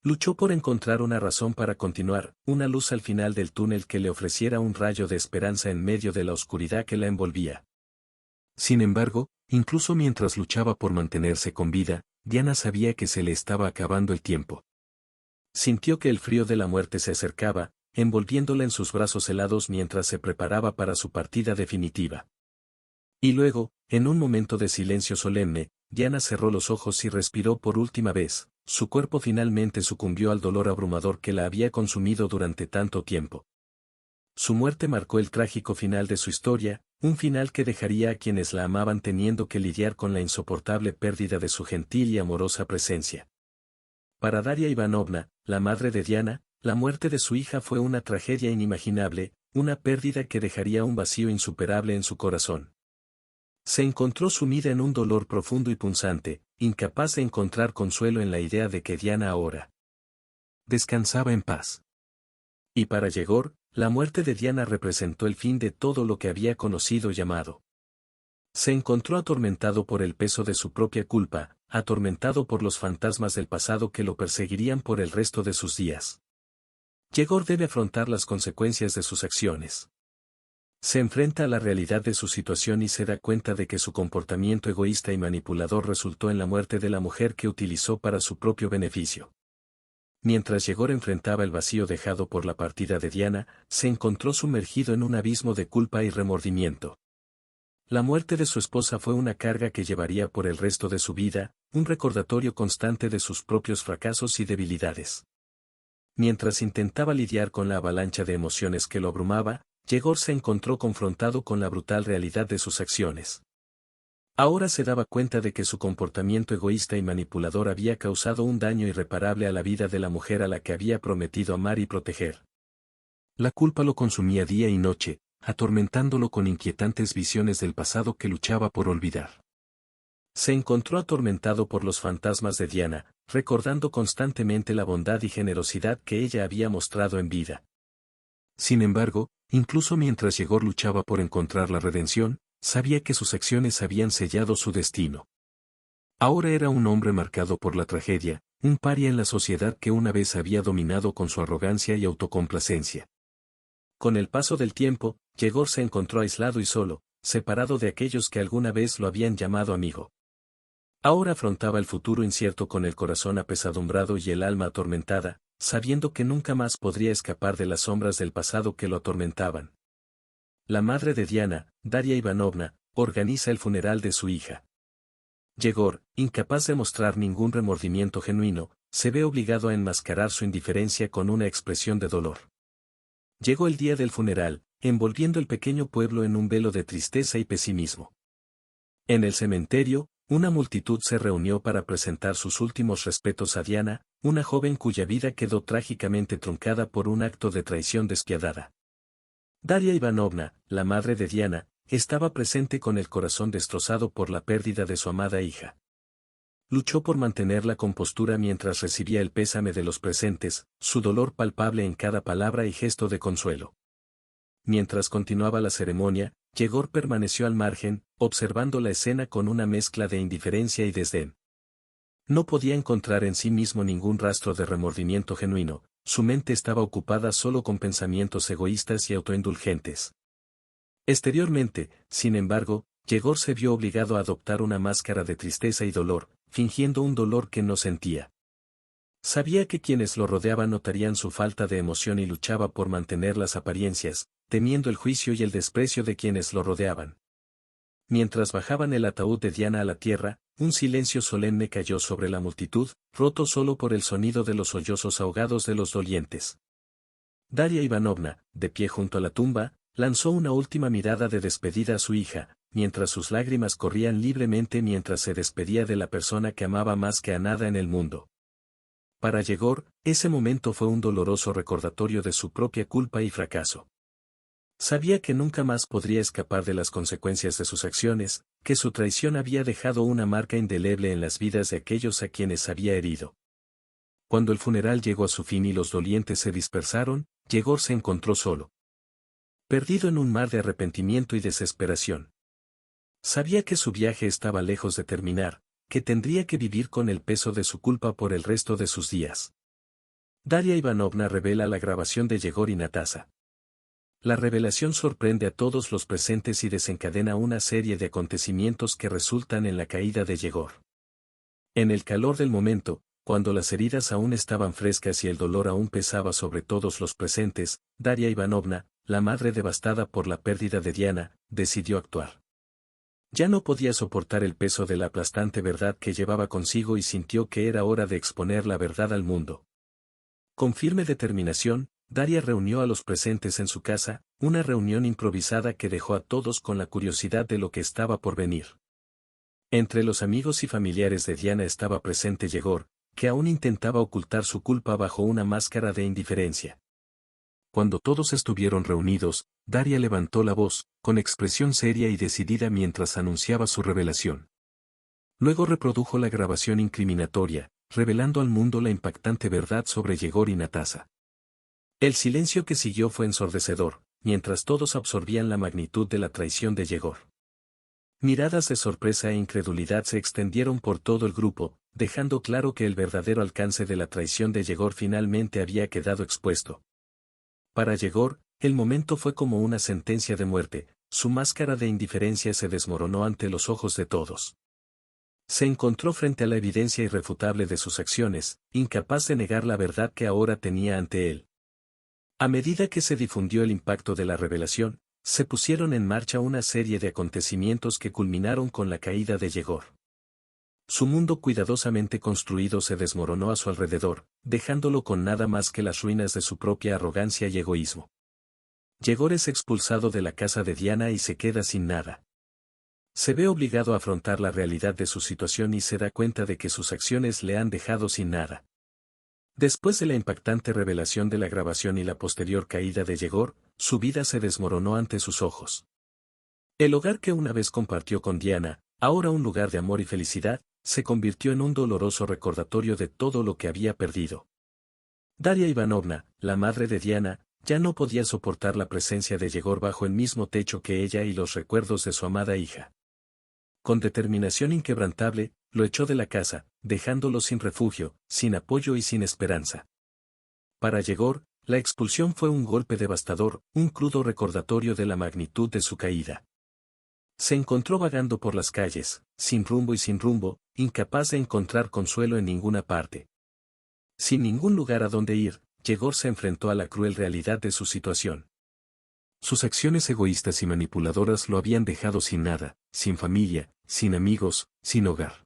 Luchó por encontrar una razón para continuar, una luz al final del túnel que le ofreciera un rayo de esperanza en medio de la oscuridad que la envolvía. Sin embargo, incluso mientras luchaba por mantenerse con vida, Diana sabía que se le estaba acabando el tiempo. Sintió que el frío de la muerte se acercaba, envolviéndola en sus brazos helados mientras se preparaba para su partida definitiva. Y luego, en un momento de silencio solemne, Diana cerró los ojos y respiró por última vez, su cuerpo finalmente sucumbió al dolor abrumador que la había consumido durante tanto tiempo. Su muerte marcó el trágico final de su historia, un final que dejaría a quienes la amaban teniendo que lidiar con la insoportable pérdida de su gentil y amorosa presencia. Para Daria Ivanovna, la madre de Diana, la muerte de su hija fue una tragedia inimaginable, una pérdida que dejaría un vacío insuperable en su corazón. Se encontró sumida en un dolor profundo y punzante, incapaz de encontrar consuelo en la idea de que Diana ahora descansaba en paz. Y para Yegor, la muerte de Diana representó el fin de todo lo que había conocido y amado. Se encontró atormentado por el peso de su propia culpa, atormentado por los fantasmas del pasado que lo perseguirían por el resto de sus días. Yegor debe afrontar las consecuencias de sus acciones. Se enfrenta a la realidad de su situación y se da cuenta de que su comportamiento egoísta y manipulador resultó en la muerte de la mujer que utilizó para su propio beneficio. Mientras Yegor enfrentaba el vacío dejado por la partida de Diana, se encontró sumergido en un abismo de culpa y remordimiento. La muerte de su esposa fue una carga que llevaría por el resto de su vida, un recordatorio constante de sus propios fracasos y debilidades. Mientras intentaba lidiar con la avalancha de emociones que lo abrumaba, Yegor se encontró confrontado con la brutal realidad de sus acciones. Ahora se daba cuenta de que su comportamiento egoísta y manipulador había causado un daño irreparable a la vida de la mujer a la que había prometido amar y proteger. La culpa lo consumía día y noche, atormentándolo con inquietantes visiones del pasado que luchaba por olvidar. Se encontró atormentado por los fantasmas de Diana, recordando constantemente la bondad y generosidad que ella había mostrado en vida. Sin embargo, incluso mientras Yegor luchaba por encontrar la redención, sabía que sus acciones habían sellado su destino. Ahora era un hombre marcado por la tragedia, un paria en la sociedad que una vez había dominado con su arrogancia y autocomplacencia. Con el paso del tiempo, Yegor se encontró aislado y solo, separado de aquellos que alguna vez lo habían llamado amigo. Ahora afrontaba el futuro incierto con el corazón apesadumbrado y el alma atormentada, sabiendo que nunca más podría escapar de las sombras del pasado que lo atormentaban. La madre de Diana, Daria Ivanovna, organiza el funeral de su hija. Yegor, incapaz de mostrar ningún remordimiento genuino, se ve obligado a enmascarar su indiferencia con una expresión de dolor. Llegó el día del funeral, envolviendo el pequeño pueblo en un velo de tristeza y pesimismo. En el cementerio, una multitud se reunió para presentar sus últimos respetos a Diana, una joven cuya vida quedó trágicamente truncada por un acto de traición despiadada. Daria Ivanovna, la madre de Diana, estaba presente con el corazón destrozado por la pérdida de su amada hija. Luchó por mantener la compostura mientras recibía el pésame de los presentes, su dolor palpable en cada palabra y gesto de consuelo. Mientras continuaba la ceremonia, Yegor permaneció al margen, observando la escena con una mezcla de indiferencia y desdén. No podía encontrar en sí mismo ningún rastro de remordimiento genuino, su mente estaba ocupada solo con pensamientos egoístas y autoindulgentes. Exteriormente, sin embargo, Yegor se vio obligado a adoptar una máscara de tristeza y dolor, fingiendo un dolor que no sentía. Sabía que quienes lo rodeaban notarían su falta de emoción y luchaba por mantener las apariencias, temiendo el juicio y el desprecio de quienes lo rodeaban. Mientras bajaban el ataúd de Diana a la tierra, un silencio solemne cayó sobre la multitud, roto solo por el sonido de los sollozos ahogados de los dolientes. Daria Ivanovna, de pie junto a la tumba, lanzó una última mirada de despedida a su hija, mientras sus lágrimas corrían libremente mientras se despedía de la persona que amaba más que a nada en el mundo. Para Yegor, ese momento fue un doloroso recordatorio de su propia culpa y fracaso. Sabía que nunca más podría escapar de las consecuencias de sus acciones, que su traición había dejado una marca indeleble en las vidas de aquellos a quienes había herido. Cuando el funeral llegó a su fin y los dolientes se dispersaron, Yegor se encontró solo. Perdido en un mar de arrepentimiento y desesperación. Sabía que su viaje estaba lejos de terminar, que tendría que vivir con el peso de su culpa por el resto de sus días. Daria Ivanovna revela la grabación de Yegor y Natasa. La revelación sorprende a todos los presentes y desencadena una serie de acontecimientos que resultan en la caída de Yegor. En el calor del momento, cuando las heridas aún estaban frescas y el dolor aún pesaba sobre todos los presentes, Daria Ivanovna, la madre devastada por la pérdida de Diana, decidió actuar. Ya no podía soportar el peso de la aplastante verdad que llevaba consigo y sintió que era hora de exponer la verdad al mundo. Con firme determinación, Daria reunió a los presentes en su casa, una reunión improvisada que dejó a todos con la curiosidad de lo que estaba por venir. Entre los amigos y familiares de Diana estaba presente Yegor, que aún intentaba ocultar su culpa bajo una máscara de indiferencia. Cuando todos estuvieron reunidos, Daria levantó la voz, con expresión seria y decidida mientras anunciaba su revelación. Luego reprodujo la grabación incriminatoria, revelando al mundo la impactante verdad sobre Yegor y Natasa. El silencio que siguió fue ensordecedor, mientras todos absorbían la magnitud de la traición de Yegor. Miradas de sorpresa e incredulidad se extendieron por todo el grupo, dejando claro que el verdadero alcance de la traición de Yegor finalmente había quedado expuesto. Para Yegor, el momento fue como una sentencia de muerte, su máscara de indiferencia se desmoronó ante los ojos de todos. Se encontró frente a la evidencia irrefutable de sus acciones, incapaz de negar la verdad que ahora tenía ante él. A medida que se difundió el impacto de la revelación, se pusieron en marcha una serie de acontecimientos que culminaron con la caída de Yegor. Su mundo cuidadosamente construido se desmoronó a su alrededor, dejándolo con nada más que las ruinas de su propia arrogancia y egoísmo. Yegor es expulsado de la casa de Diana y se queda sin nada. Se ve obligado a afrontar la realidad de su situación y se da cuenta de que sus acciones le han dejado sin nada. Después de la impactante revelación de la grabación y la posterior caída de Yegor, su vida se desmoronó ante sus ojos. El hogar que una vez compartió con Diana, ahora un lugar de amor y felicidad, se convirtió en un doloroso recordatorio de todo lo que había perdido. Daria Ivanovna, la madre de Diana, ya no podía soportar la presencia de Yegor bajo el mismo techo que ella y los recuerdos de su amada hija. Con determinación inquebrantable, lo echó de la casa, dejándolo sin refugio, sin apoyo y sin esperanza. Para Yegor, la expulsión fue un golpe devastador, un crudo recordatorio de la magnitud de su caída. Se encontró vagando por las calles, sin rumbo y sin rumbo, incapaz de encontrar consuelo en ninguna parte. Sin ningún lugar a donde ir, Yegor se enfrentó a la cruel realidad de su situación. Sus acciones egoístas y manipuladoras lo habían dejado sin nada, sin familia, sin amigos, sin hogar.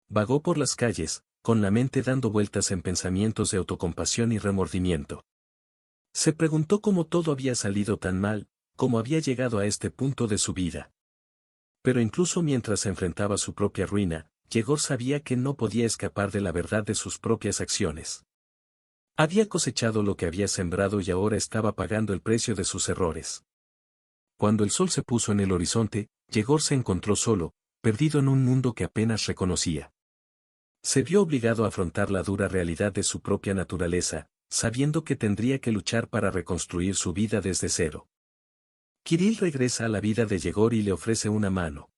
Vagó por las calles, con la mente dando vueltas en pensamientos de autocompasión y remordimiento. Se preguntó cómo todo había salido tan mal, cómo había llegado a este punto de su vida. Pero incluso mientras enfrentaba su propia ruina, Yegor sabía que no podía escapar de la verdad de sus propias acciones. Había cosechado lo que había sembrado y ahora estaba pagando el precio de sus errores. Cuando el sol se puso en el horizonte, Yegor se encontró solo, perdido en un mundo que apenas reconocía. Se vio obligado a afrontar la dura realidad de su propia naturaleza, sabiendo que tendría que luchar para reconstruir su vida desde cero. Kirill regresa a la vida de Yegor y le ofrece una mano.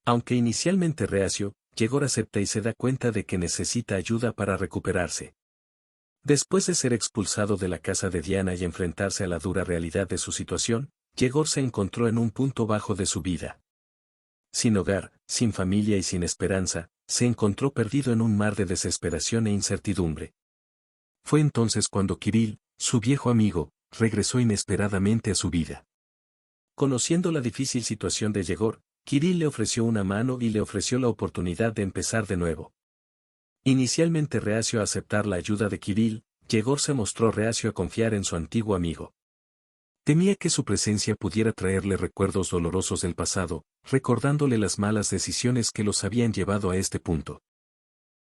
Aunque inicialmente reacio, Yegor acepta y se da cuenta de que necesita ayuda para recuperarse. Después de ser expulsado de la casa de Diana y enfrentarse a la dura realidad de su situación, Yegor se encontró en un punto bajo de su vida. Sin hogar, sin familia y sin esperanza, se encontró perdido en un mar de desesperación e incertidumbre. Fue entonces cuando Kirill, su viejo amigo, regresó inesperadamente a su vida. Conociendo la difícil situación de Yegor, Kirill le ofreció una mano y le ofreció la oportunidad de empezar de nuevo. Inicialmente reacio a aceptar la ayuda de Kirill, Yegor se mostró reacio a confiar en su antiguo amigo. Temía que su presencia pudiera traerle recuerdos dolorosos del pasado, recordándole las malas decisiones que los habían llevado a este punto.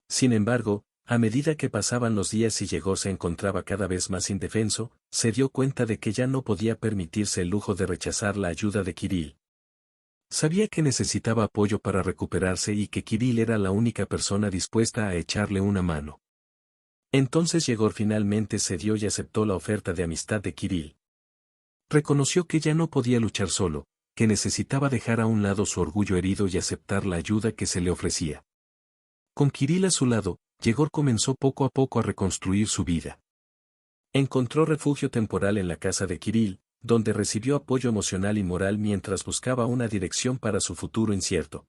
Sin embargo, a medida que pasaban los días y Yegor se encontraba cada vez más indefenso, se dio cuenta de que ya no podía permitirse el lujo de rechazar la ayuda de Kirill. Sabía que necesitaba apoyo para recuperarse y que Kirill era la única persona dispuesta a echarle una mano. Entonces Yegor finalmente cedió y aceptó la oferta de amistad de Kirill. Reconoció que ya no podía luchar solo, que necesitaba dejar a un lado su orgullo herido y aceptar la ayuda que se le ofrecía. Con Kirill a su lado, Yegor comenzó poco a poco a reconstruir su vida. Encontró refugio temporal en la casa de Kirill, donde recibió apoyo emocional y moral mientras buscaba una dirección para su futuro incierto.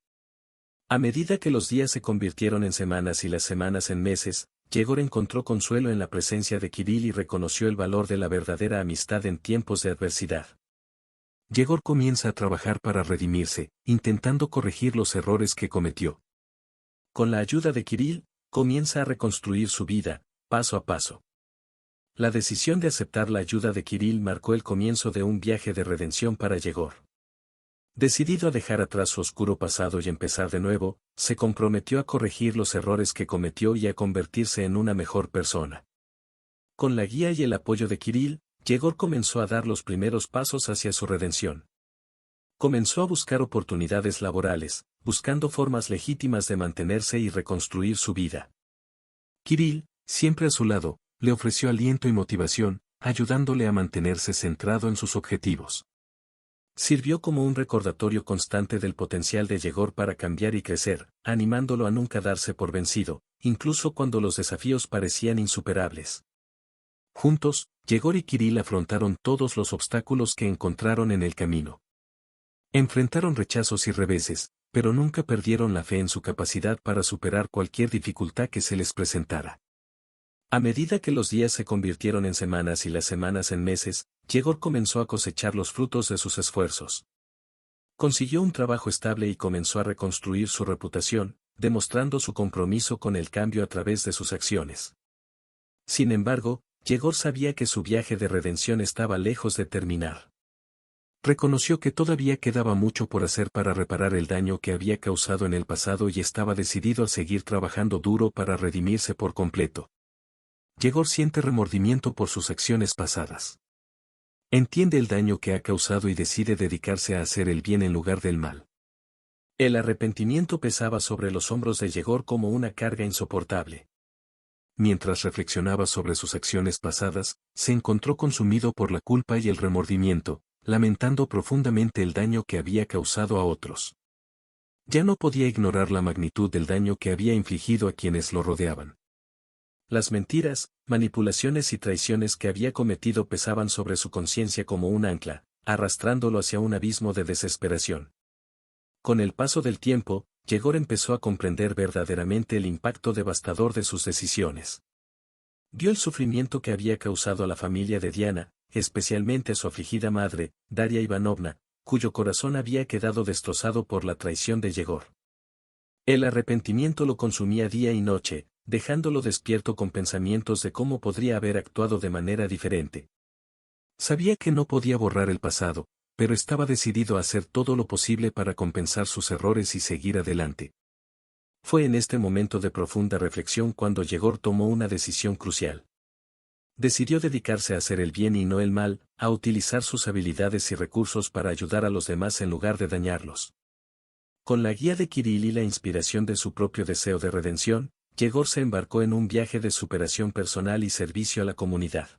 A medida que los días se convirtieron en semanas y las semanas en meses, Yegor encontró consuelo en la presencia de Kirill y reconoció el valor de la verdadera amistad en tiempos de adversidad. Yegor comienza a trabajar para redimirse, intentando corregir los errores que cometió. Con la ayuda de Kirill, comienza a reconstruir su vida, paso a paso. La decisión de aceptar la ayuda de Kirill marcó el comienzo de un viaje de redención para Yegor. Decidido a dejar atrás su oscuro pasado y empezar de nuevo, se comprometió a corregir los errores que cometió y a convertirse en una mejor persona. Con la guía y el apoyo de Kirill, Yegor comenzó a dar los primeros pasos hacia su redención. Comenzó a buscar oportunidades laborales, buscando formas legítimas de mantenerse y reconstruir su vida. Kirill, siempre a su lado, le ofreció aliento y motivación, ayudándole a mantenerse centrado en sus objetivos. Sirvió como un recordatorio constante del potencial de Yegor para cambiar y crecer, animándolo a nunca darse por vencido, incluso cuando los desafíos parecían insuperables. Juntos, Yegor y Kirill afrontaron todos los obstáculos que encontraron en el camino. Enfrentaron rechazos y reveses, pero nunca perdieron la fe en su capacidad para superar cualquier dificultad que se les presentara. A medida que los días se convirtieron en semanas y las semanas en meses, Yegor comenzó a cosechar los frutos de sus esfuerzos. Consiguió un trabajo estable y comenzó a reconstruir su reputación, demostrando su compromiso con el cambio a través de sus acciones. Sin embargo, Yegor sabía que su viaje de redención estaba lejos de terminar. Reconoció que todavía quedaba mucho por hacer para reparar el daño que había causado en el pasado y estaba decidido a seguir trabajando duro para redimirse por completo. Yegor siente remordimiento por sus acciones pasadas. Entiende el daño que ha causado y decide dedicarse a hacer el bien en lugar del mal. El arrepentimiento pesaba sobre los hombros de Yegor como una carga insoportable. Mientras reflexionaba sobre sus acciones pasadas, se encontró consumido por la culpa y el remordimiento, lamentando profundamente el daño que había causado a otros. Ya no podía ignorar la magnitud del daño que había infligido a quienes lo rodeaban. Las mentiras, manipulaciones y traiciones que había cometido pesaban sobre su conciencia como un ancla, arrastrándolo hacia un abismo de desesperación. Con el paso del tiempo, Yegor empezó a comprender verdaderamente el impacto devastador de sus decisiones. Vio el sufrimiento que había causado a la familia de Diana, especialmente a su afligida madre, Daria Ivanovna, cuyo corazón había quedado destrozado por la traición de Yegor. El arrepentimiento lo consumía día y noche, dejándolo despierto con pensamientos de cómo podría haber actuado de manera diferente. Sabía que no podía borrar el pasado, pero estaba decidido a hacer todo lo posible para compensar sus errores y seguir adelante. Fue en este momento de profunda reflexión cuando Yegor tomó una decisión crucial. Decidió dedicarse a hacer el bien y no el mal, a utilizar sus habilidades y recursos para ayudar a los demás en lugar de dañarlos. Con la guía de Kirill y la inspiración de su propio deseo de redención, Yegor se embarcó en un viaje de superación personal y servicio a la comunidad.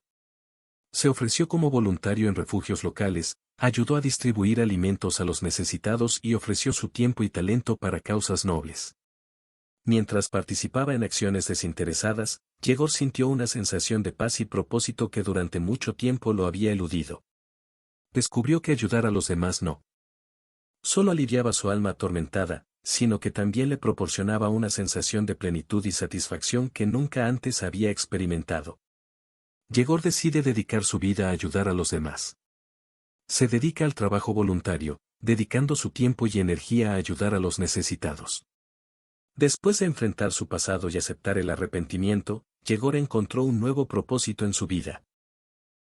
Se ofreció como voluntario en refugios locales, ayudó a distribuir alimentos a los necesitados y ofreció su tiempo y talento para causas nobles. Mientras participaba en acciones desinteresadas, Yegor sintió una sensación de paz y propósito que durante mucho tiempo lo había eludido. Descubrió que ayudar a los demás no solo aliviaba su alma atormentada, sino que también le proporcionaba una sensación de plenitud y satisfacción que nunca antes había experimentado. Yegor decide dedicar su vida a ayudar a los demás. Se dedica al trabajo voluntario, dedicando su tiempo y energía a ayudar a los necesitados. Después de enfrentar su pasado y aceptar el arrepentimiento, Yegor encontró un nuevo propósito en su vida.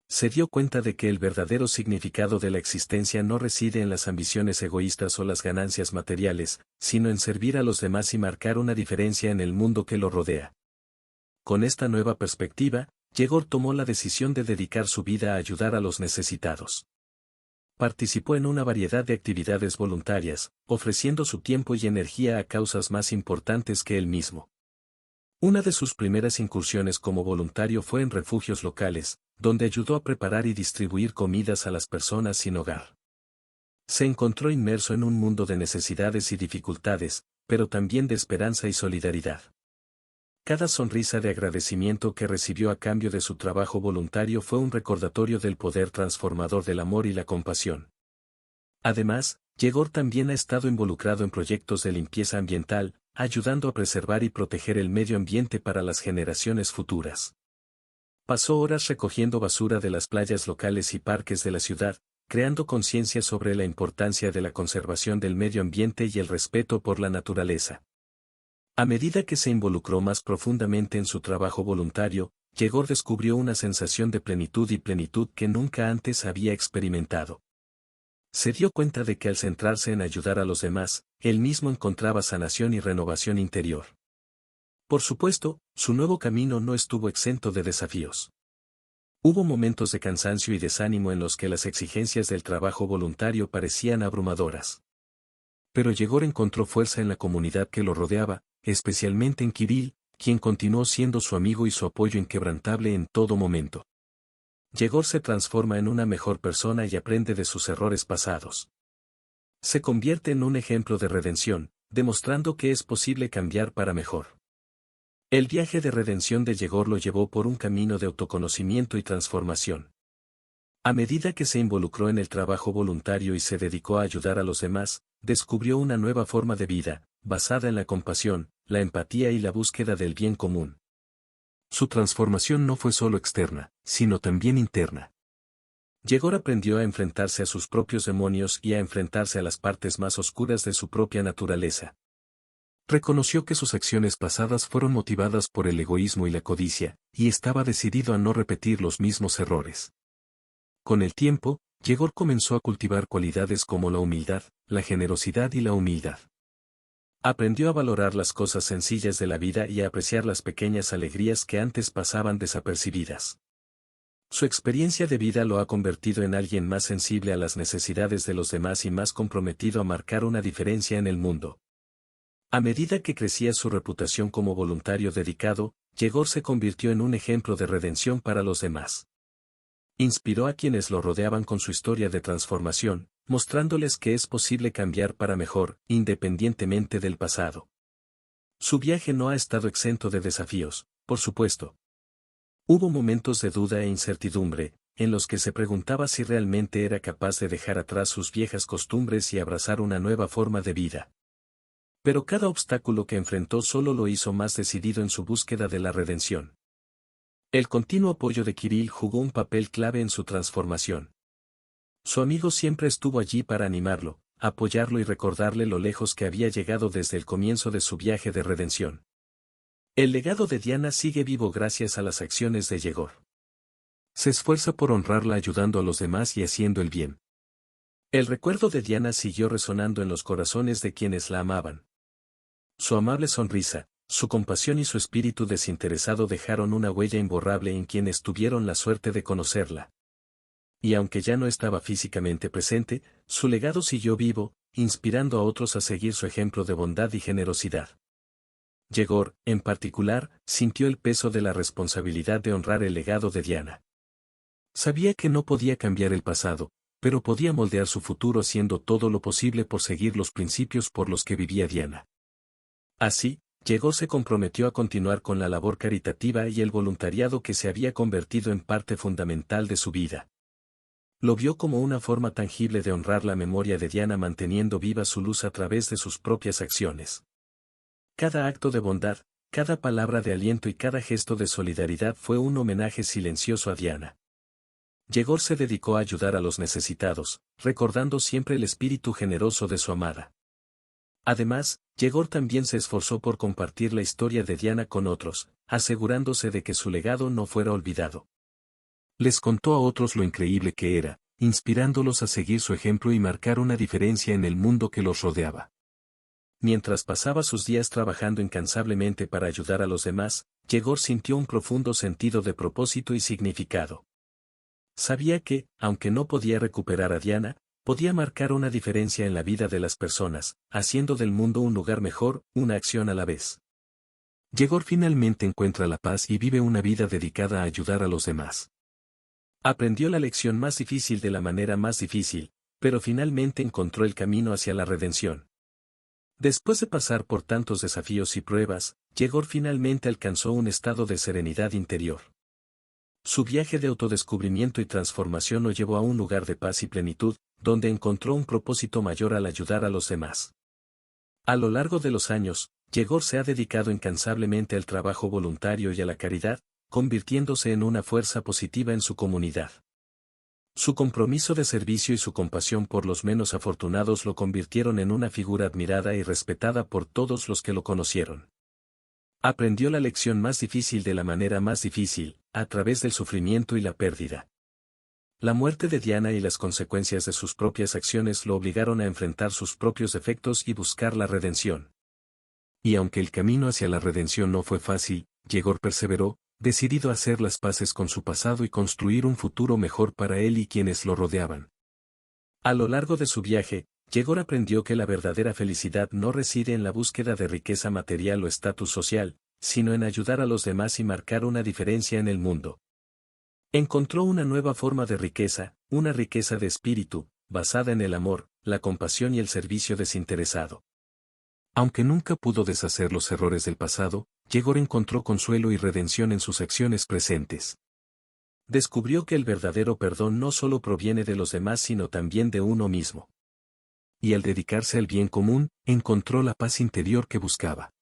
Se dio cuenta de que el verdadero significado de la existencia no reside en las ambiciones egoístas o las ganancias materiales, sino en servir a los demás y marcar una diferencia en el mundo que lo rodea. Con esta nueva perspectiva, Yegor tomó la decisión de dedicar su vida a ayudar a los necesitados. Participó en una variedad de actividades voluntarias, ofreciendo su tiempo y energía a causas más importantes que él mismo. Una de sus primeras incursiones como voluntario fue en refugios locales, donde ayudó a preparar y distribuir comidas a las personas sin hogar. Se encontró inmerso en un mundo de necesidades y dificultades, pero también de esperanza y solidaridad. Cada sonrisa de agradecimiento que recibió a cambio de su trabajo voluntario fue un recordatorio del poder transformador del amor y la compasión. Además, Yegor también ha estado involucrado en proyectos de limpieza ambiental, ayudando a preservar y proteger el medio ambiente para las generaciones futuras. Pasó horas recogiendo basura de las playas locales y parques de la ciudad, creando conciencia sobre la importancia de la conservación del medio ambiente y el respeto por la naturaleza. A medida que se involucró más profundamente en su trabajo voluntario, Yegor descubrió una sensación de plenitud que nunca antes había experimentado. Se dio cuenta de que al centrarse en ayudar a los demás, él mismo encontraba sanación y renovación interior. Por supuesto, su nuevo camino no estuvo exento de desafíos. Hubo momentos de cansancio y desánimo en los que las exigencias del trabajo voluntario parecían abrumadoras. Pero Yegor encontró fuerza en la comunidad que lo rodeaba, especialmente en Kirill, quien continuó siendo su amigo y su apoyo inquebrantable en todo momento. Yegor se transforma en una mejor persona y aprende de sus errores pasados. Se convierte en un ejemplo de redención, demostrando que es posible cambiar para mejor. El viaje de redención de Yegor lo llevó por un camino de autoconocimiento y transformación. A medida que se involucró en el trabajo voluntario y se dedicó a ayudar a los demás, descubrió una nueva forma de vida, basada en la compasión, la empatía y la búsqueda del bien común. Su transformación no fue solo externa, sino también interna. Yegor aprendió a enfrentarse a sus propios demonios y a enfrentarse a las partes más oscuras de su propia naturaleza. Reconoció que sus acciones pasadas fueron motivadas por el egoísmo y la codicia, y estaba decidido a no repetir los mismos errores. Con el tiempo, Yegor comenzó a cultivar cualidades como la humildad, la generosidad y la humildad. Aprendió a valorar las cosas sencillas de la vida y a apreciar las pequeñas alegrías que antes pasaban desapercibidas. Su experiencia de vida lo ha convertido en alguien más sensible a las necesidades de los demás y más comprometido a marcar una diferencia en el mundo. A medida que crecía su reputación como voluntario dedicado, Yegor se convirtió en un ejemplo de redención para los demás. Inspiró a quienes lo rodeaban con su historia de transformación, mostrándoles que es posible cambiar para mejor, independientemente del pasado. Su viaje no ha estado exento de desafíos, por supuesto. Hubo momentos de duda e incertidumbre, en los que se preguntaba si realmente era capaz de dejar atrás sus viejas costumbres y abrazar una nueva forma de vida. Pero cada obstáculo que enfrentó solo lo hizo más decidido en su búsqueda de la redención. El continuo apoyo de Kirill jugó un papel clave en su transformación. Su amigo siempre estuvo allí para animarlo, apoyarlo y recordarle lo lejos que había llegado desde el comienzo de su viaje de redención. El legado de Diana sigue vivo gracias a las acciones de Yegor. Se esfuerza por honrarla ayudando a los demás y haciendo el bien. El recuerdo de Diana siguió resonando en los corazones de quienes la amaban. Su amable sonrisa, su compasión y su espíritu desinteresado dejaron una huella imborrable en quienes tuvieron la suerte de conocerla. Y aunque ya no estaba físicamente presente, su legado siguió vivo, inspirando a otros a seguir su ejemplo de bondad y generosidad. Yegor, en particular, sintió el peso de la responsabilidad de honrar el legado de Diana. Sabía que no podía cambiar el pasado, pero podía moldear su futuro haciendo todo lo posible por seguir los principios por los que vivía Diana. Así, Yegor se comprometió a continuar con la labor caritativa y el voluntariado que se había convertido en parte fundamental de su vida. Lo vio como una forma tangible de honrar la memoria de Diana manteniendo viva su luz a través de sus propias acciones. Cada acto de bondad, cada palabra de aliento y cada gesto de solidaridad fue un homenaje silencioso a Diana. Yegor se dedicó a ayudar a los necesitados, recordando siempre el espíritu generoso de su amada. Además, Yegor también se esforzó por compartir la historia de Diana con otros, asegurándose de que su legado no fuera olvidado. Les contó a otros lo increíble que era, inspirándolos a seguir su ejemplo y marcar una diferencia en el mundo que los rodeaba. Mientras pasaba sus días trabajando incansablemente para ayudar a los demás, Yegor sintió un profundo sentido de propósito y significado. Sabía que, aunque no podía recuperar a Diana, podía marcar una diferencia en la vida de las personas, haciendo del mundo un lugar mejor, una acción a la vez. Yegor finalmente encuentra la paz y vive una vida dedicada a ayudar a los demás. Aprendió la lección más difícil de la manera más difícil, pero finalmente encontró el camino hacia la redención. Después de pasar por tantos desafíos y pruebas, Yegor finalmente alcanzó un estado de serenidad interior. Su viaje de autodescubrimiento y transformación lo llevó a un lugar de paz y plenitud, donde encontró un propósito mayor al ayudar a los demás. A lo largo de los años, Yegor se ha dedicado incansablemente al trabajo voluntario y a la caridad, convirtiéndose en una fuerza positiva en su comunidad. Su compromiso de servicio y su compasión por los menos afortunados lo convirtieron en una figura admirada y respetada por todos los que lo conocieron. Aprendió la lección más difícil de la manera más difícil, a través del sufrimiento y la pérdida. La muerte de Diana y las consecuencias de sus propias acciones lo obligaron a enfrentar sus propios defectos y buscar la redención. Y aunque el camino hacia la redención no fue fácil, Yegor perseveró, decidido a hacer las paces con su pasado y construir un futuro mejor para él y quienes lo rodeaban. A lo largo de su viaje, Yegor aprendió que la verdadera felicidad no reside en la búsqueda de riqueza material o estatus social, sino en ayudar a los demás y marcar una diferencia en el mundo. Encontró una nueva forma de riqueza, una riqueza de espíritu, basada en el amor, la compasión y el servicio desinteresado. Aunque nunca pudo deshacer los errores del pasado, Yegor encontró consuelo y redención en sus acciones presentes. Descubrió que el verdadero perdón no solo proviene de los demás sino también de uno mismo. Y al dedicarse al bien común, encontró la paz interior que buscaba.